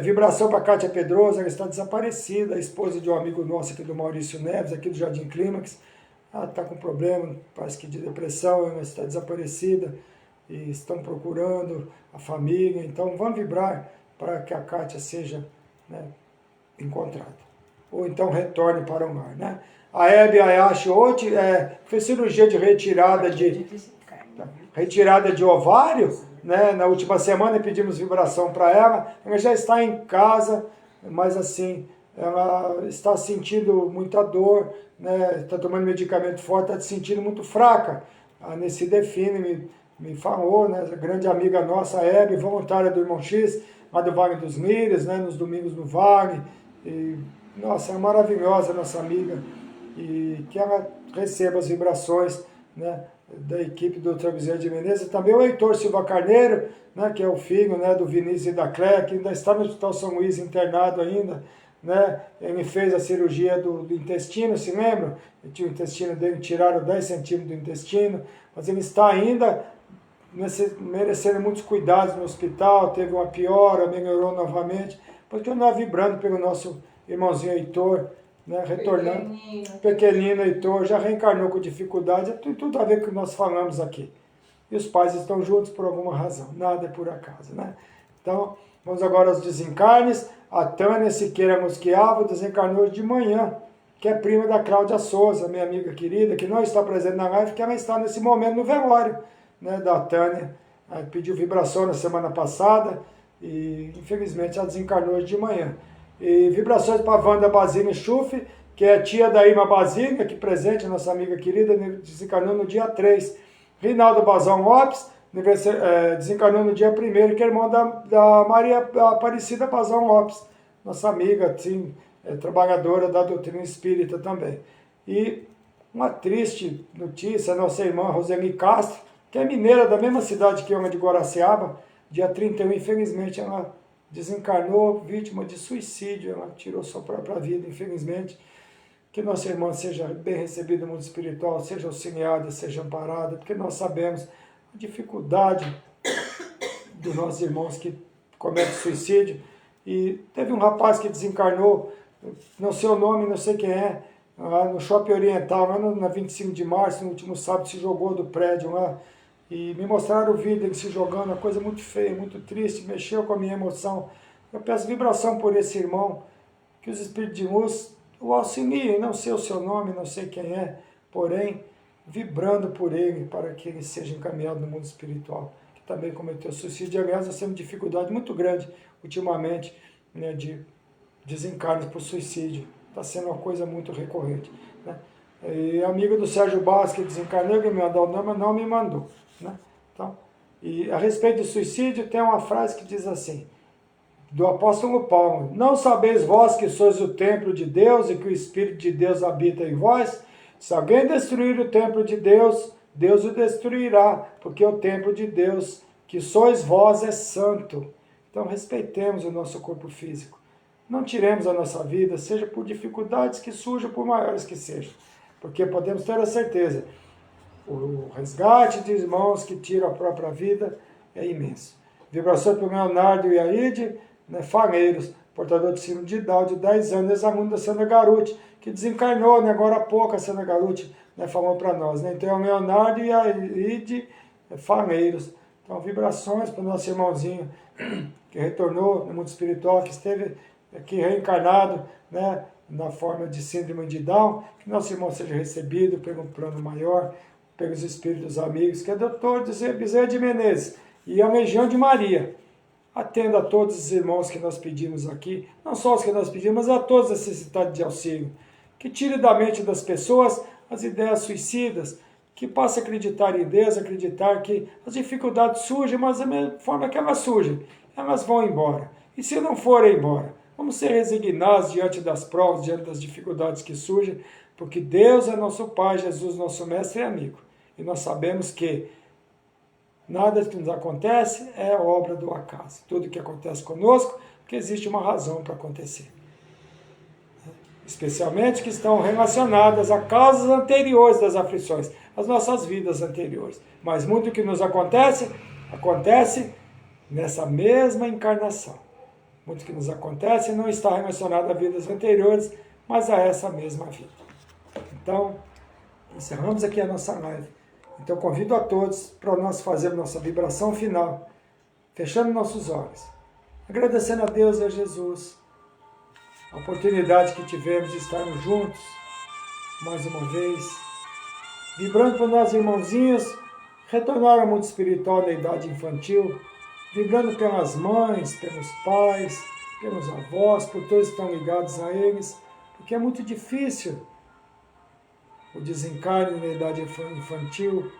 vibração para Kátia Pedroso, ela está desaparecida, a esposa de um amigo nosso aqui do Maurício Neves, aqui do Jardim Clímax. Ela está com problema, parece que de depressão, ela está desaparecida e estão procurando a família. Então vamos vibrar para que a Kátia seja, né, encontrada. Ou então retorne para o mar, né? A Hebe Ayashi hoje fez cirurgia de retirada de ovário, né? Na última semana pedimos vibração para ela. Ela já está em casa, mas assim, ela está sentindo muita dor, né? Está tomando medicamento forte, está se sentindo muito fraca. A Nessi Define me falou, né? Grande amiga nossa, a Hebe, voluntária do Irmão X, lá do Vale dos Milhas, né? Nos domingos no Vale. E, nossa, é maravilhosa nossa amiga. E que ela receba as vibrações, né, da equipe do Dr. Bezerra de Menezes. E também o Heitor Silva Carneiro, né, que é o filho, né, do Vinícius e da Cléia, que ainda está no Hospital São Luís internado ainda. Né? Ele fez a cirurgia do intestino, se lembra? Ele tinha o intestino dele, tiraram 10 centímetros do intestino, mas ele está ainda merecendo muitos cuidados no hospital, teve uma piora, melhorou novamente, porque nós vibrando pelo nosso irmãozinho Heitor, né, retornando, pequenino Heitor, já reencarnou com dificuldade, tem tudo a ver com o que nós falamos aqui. E os pais estão juntos por alguma razão, nada é por acaso, né? Então, vamos agora aos desencarnes. A Tânia Siqueira Mosquiavo desencarnou de manhã, que é prima da Cláudia Souza, minha amiga querida, que não está presente na live, que ela está nesse momento no velório, né, da Tânia. Ela pediu vibração na semana passada e, infelizmente, ela desencarnou de manhã. E vibrações para a Wanda Basílio Schuff, que é tia da Irma Basílio, aqui presente, nossa amiga querida, desencarnou no dia 3. Rinaldo Bazão Lopes, desencarnou no dia 1º, que é irmão da Maria Aparecida Bazão Lopes, nossa amiga, sim, trabalhadora da doutrina espírita também. E uma triste notícia, nossa irmã Roseli Castro, que é mineira da mesma cidade que eu, de Guaraciaba, dia 31, infelizmente, ela desencarnou vítima de suicídio, ela tirou sua própria vida, infelizmente. Que nossa irmã seja bem recebida no mundo espiritual, seja auxiliada, seja amparada, porque nós sabemos a dificuldade dos nossos irmãos que cometem suicídio. E teve um rapaz que desencarnou, não sei o nome, não sei quem é, lá no Shopping Oriental, lá na 25 de março, no último sábado, se jogou do prédio lá. E me mostraram o vídeo dele se jogando, uma coisa muito feia, muito triste, mexeu com a minha emoção. Eu peço vibração por esse irmão, que os espíritos de luz o auxiliem, não sei o seu nome, não sei quem é, porém, vibrando por ele, para que ele seja encaminhado no mundo espiritual, que também cometeu suicídio. Aliás, nós temos dificuldade muito grande, ultimamente, né, de desencarnes por suicídio. Está sendo uma coisa muito recorrente. Né? E amigo do Sérgio Barros, que desencarnou, ele me mandou o nome, não me mandou. Né? Então, e a respeito do suicídio, tem uma frase que diz assim, do apóstolo Paulo: não sabeis vós que sois o templo de Deus e que o Espírito de Deus habita em vós? Se alguém destruir o templo de Deus, Deus o destruirá, porque o templo de Deus, que sois vós, é santo. Então respeitemos o nosso corpo físico. Não tiremos a nossa vida, seja por dificuldades que surjam, por maiores que sejam. Porque podemos ter a certeza, o resgate de irmãos que tiram a própria vida é imenso. Vibração para o Leonardo e a Ide, né, Faleiros, portador de síndrome de Down, de 10 anos, ex-aluno da Sandra Garuti, que desencarnou, né? Agora há pouco a Sandra Garuti, né, falou para nós, né? Então, o Leonardo e a Ide Fameiros. Então, vibrações para o nosso irmãozinho que retornou no mundo espiritual, que esteve aqui reencarnado, né, na forma de síndrome de Down, que nosso irmão seja recebido pelo plano maior, pelos espíritos amigos, que é o Dr. Bezerra de Menezes e a Legião de Maria. Atenda a todos os irmãos que nós pedimos aqui, não só os que nós pedimos, mas a todos necessitados de auxílio. Que tire da mente das pessoas as ideias suicidas, que passe a acreditar em Deus, acreditar que as dificuldades surgem, mas da mesma forma que elas surgem, elas vão embora. E se não forem embora, vamos ser resignados diante das provas, diante das dificuldades que surgem, porque Deus é nosso Pai, Jesus nosso Mestre e amigo. E nós sabemos que nada que nos acontece é obra do acaso. Tudo que acontece conosco, porque existe uma razão para acontecer. Especialmente que estão relacionadas a causas anteriores das aflições, as nossas vidas anteriores. Mas muito que nos acontece, acontece nessa mesma encarnação. Muito que nos acontece não está relacionado a vidas anteriores, mas a essa mesma vida. Então, encerramos aqui a nossa live. Então, convido a todos para nós fazermos nossa vibração final, fechando nossos olhos, agradecendo a Deus e a Jesus a oportunidade que tivemos de estarmos juntos, mais uma vez, vibrando por nós, irmãozinhos, retornar ao mundo espiritual da idade infantil, vibrando pelas mães, pelos pais, pelos avós, por todos que estão ligados a eles, porque é muito difícil o desencarne na idade infantil,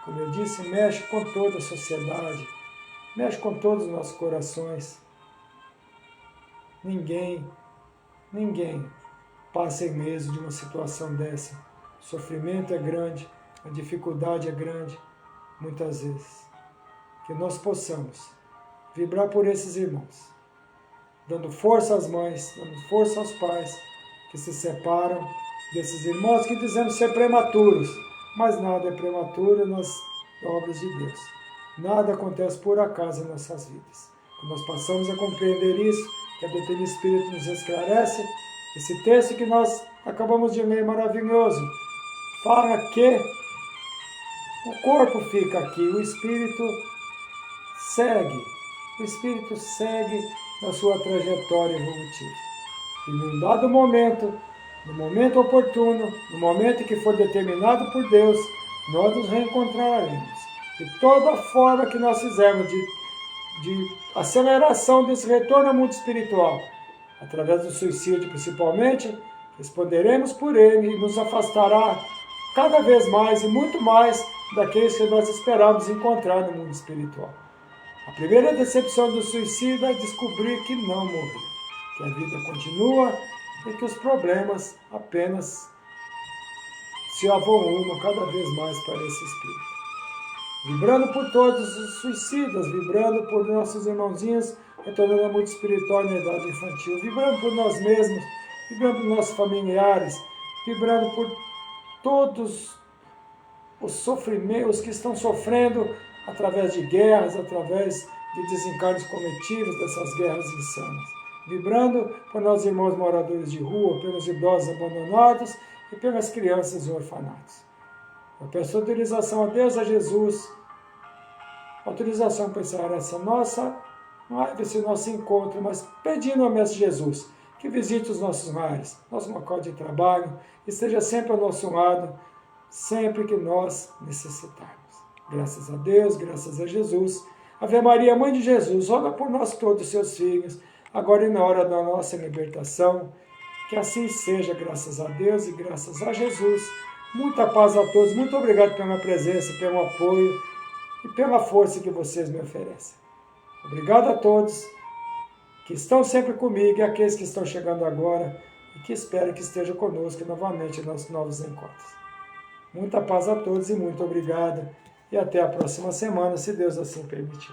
como eu disse, mexe com toda a sociedade, mexe com todos os nossos corações. Ninguém passa ileso de uma situação dessa. O sofrimento é grande, a dificuldade é grande, muitas vezes. Que nós possamos vibrar por esses irmãos, dando força às mães, dando força aos pais que se separam desses irmãos que dizemos ser prematuros, mas nada é prematuro nas obras de Deus. Nada acontece por acaso em nossas vidas. Quando nós passamos a compreender isso, que a doutrina espírita nos esclarece, esse texto que nós acabamos de ler maravilhoso, fala que o corpo fica aqui, o espírito segue na sua trajetória evolutiva. E num dado momento, no momento oportuno, no momento que for determinado por Deus, nós nos reencontraremos. E toda forma que nós fizermos de aceleração desse retorno ao mundo espiritual, através do suicídio principalmente, responderemos por ele e nos afastará cada vez mais e muito mais daqueles que nós esperamos encontrar no mundo espiritual. A primeira decepção do suicida é descobrir que não morreu, que a vida continua e que os problemas apenas se avolumam cada vez mais para esse espírito. Vibrando por todos os suicidas, vibrando por nossos irmãozinhos, retornando ao mundo espiritual na idade infantil, vibrando por nós mesmos, vibrando por nossos familiares, vibrando por todos os sofrimentos que estão sofrendo através de guerras, através de desencarnes coletivos dessas guerras insanas. Vibrando por nossos irmãos moradores de rua, pelos idosos abandonados e pelas crianças em orfanatos. Eu peço autorização a Deus, a Jesus, autorização para encerrar essa nossa live, esse nosso encontro, mas pedindo ao Mestre Jesus que visite os nossos lares, nosso local de trabalho, e esteja sempre ao nosso lado, sempre que nós necessitarmos. Graças a Deus, graças a Jesus. Ave Maria, Mãe de Jesus, roga por nós todos, seus filhos, agora e na hora da nossa libertação. Que assim seja, graças a Deus e graças a Jesus. Muita paz a todos, muito obrigado pela presença, pelo apoio e pela força que vocês me oferecem. Obrigado a todos que estão sempre comigo e aqueles que estão chegando agora e que espero que estejam conosco novamente nos novos encontros. Muita paz a todos e muito obrigado. E até a próxima semana, se Deus assim permitir.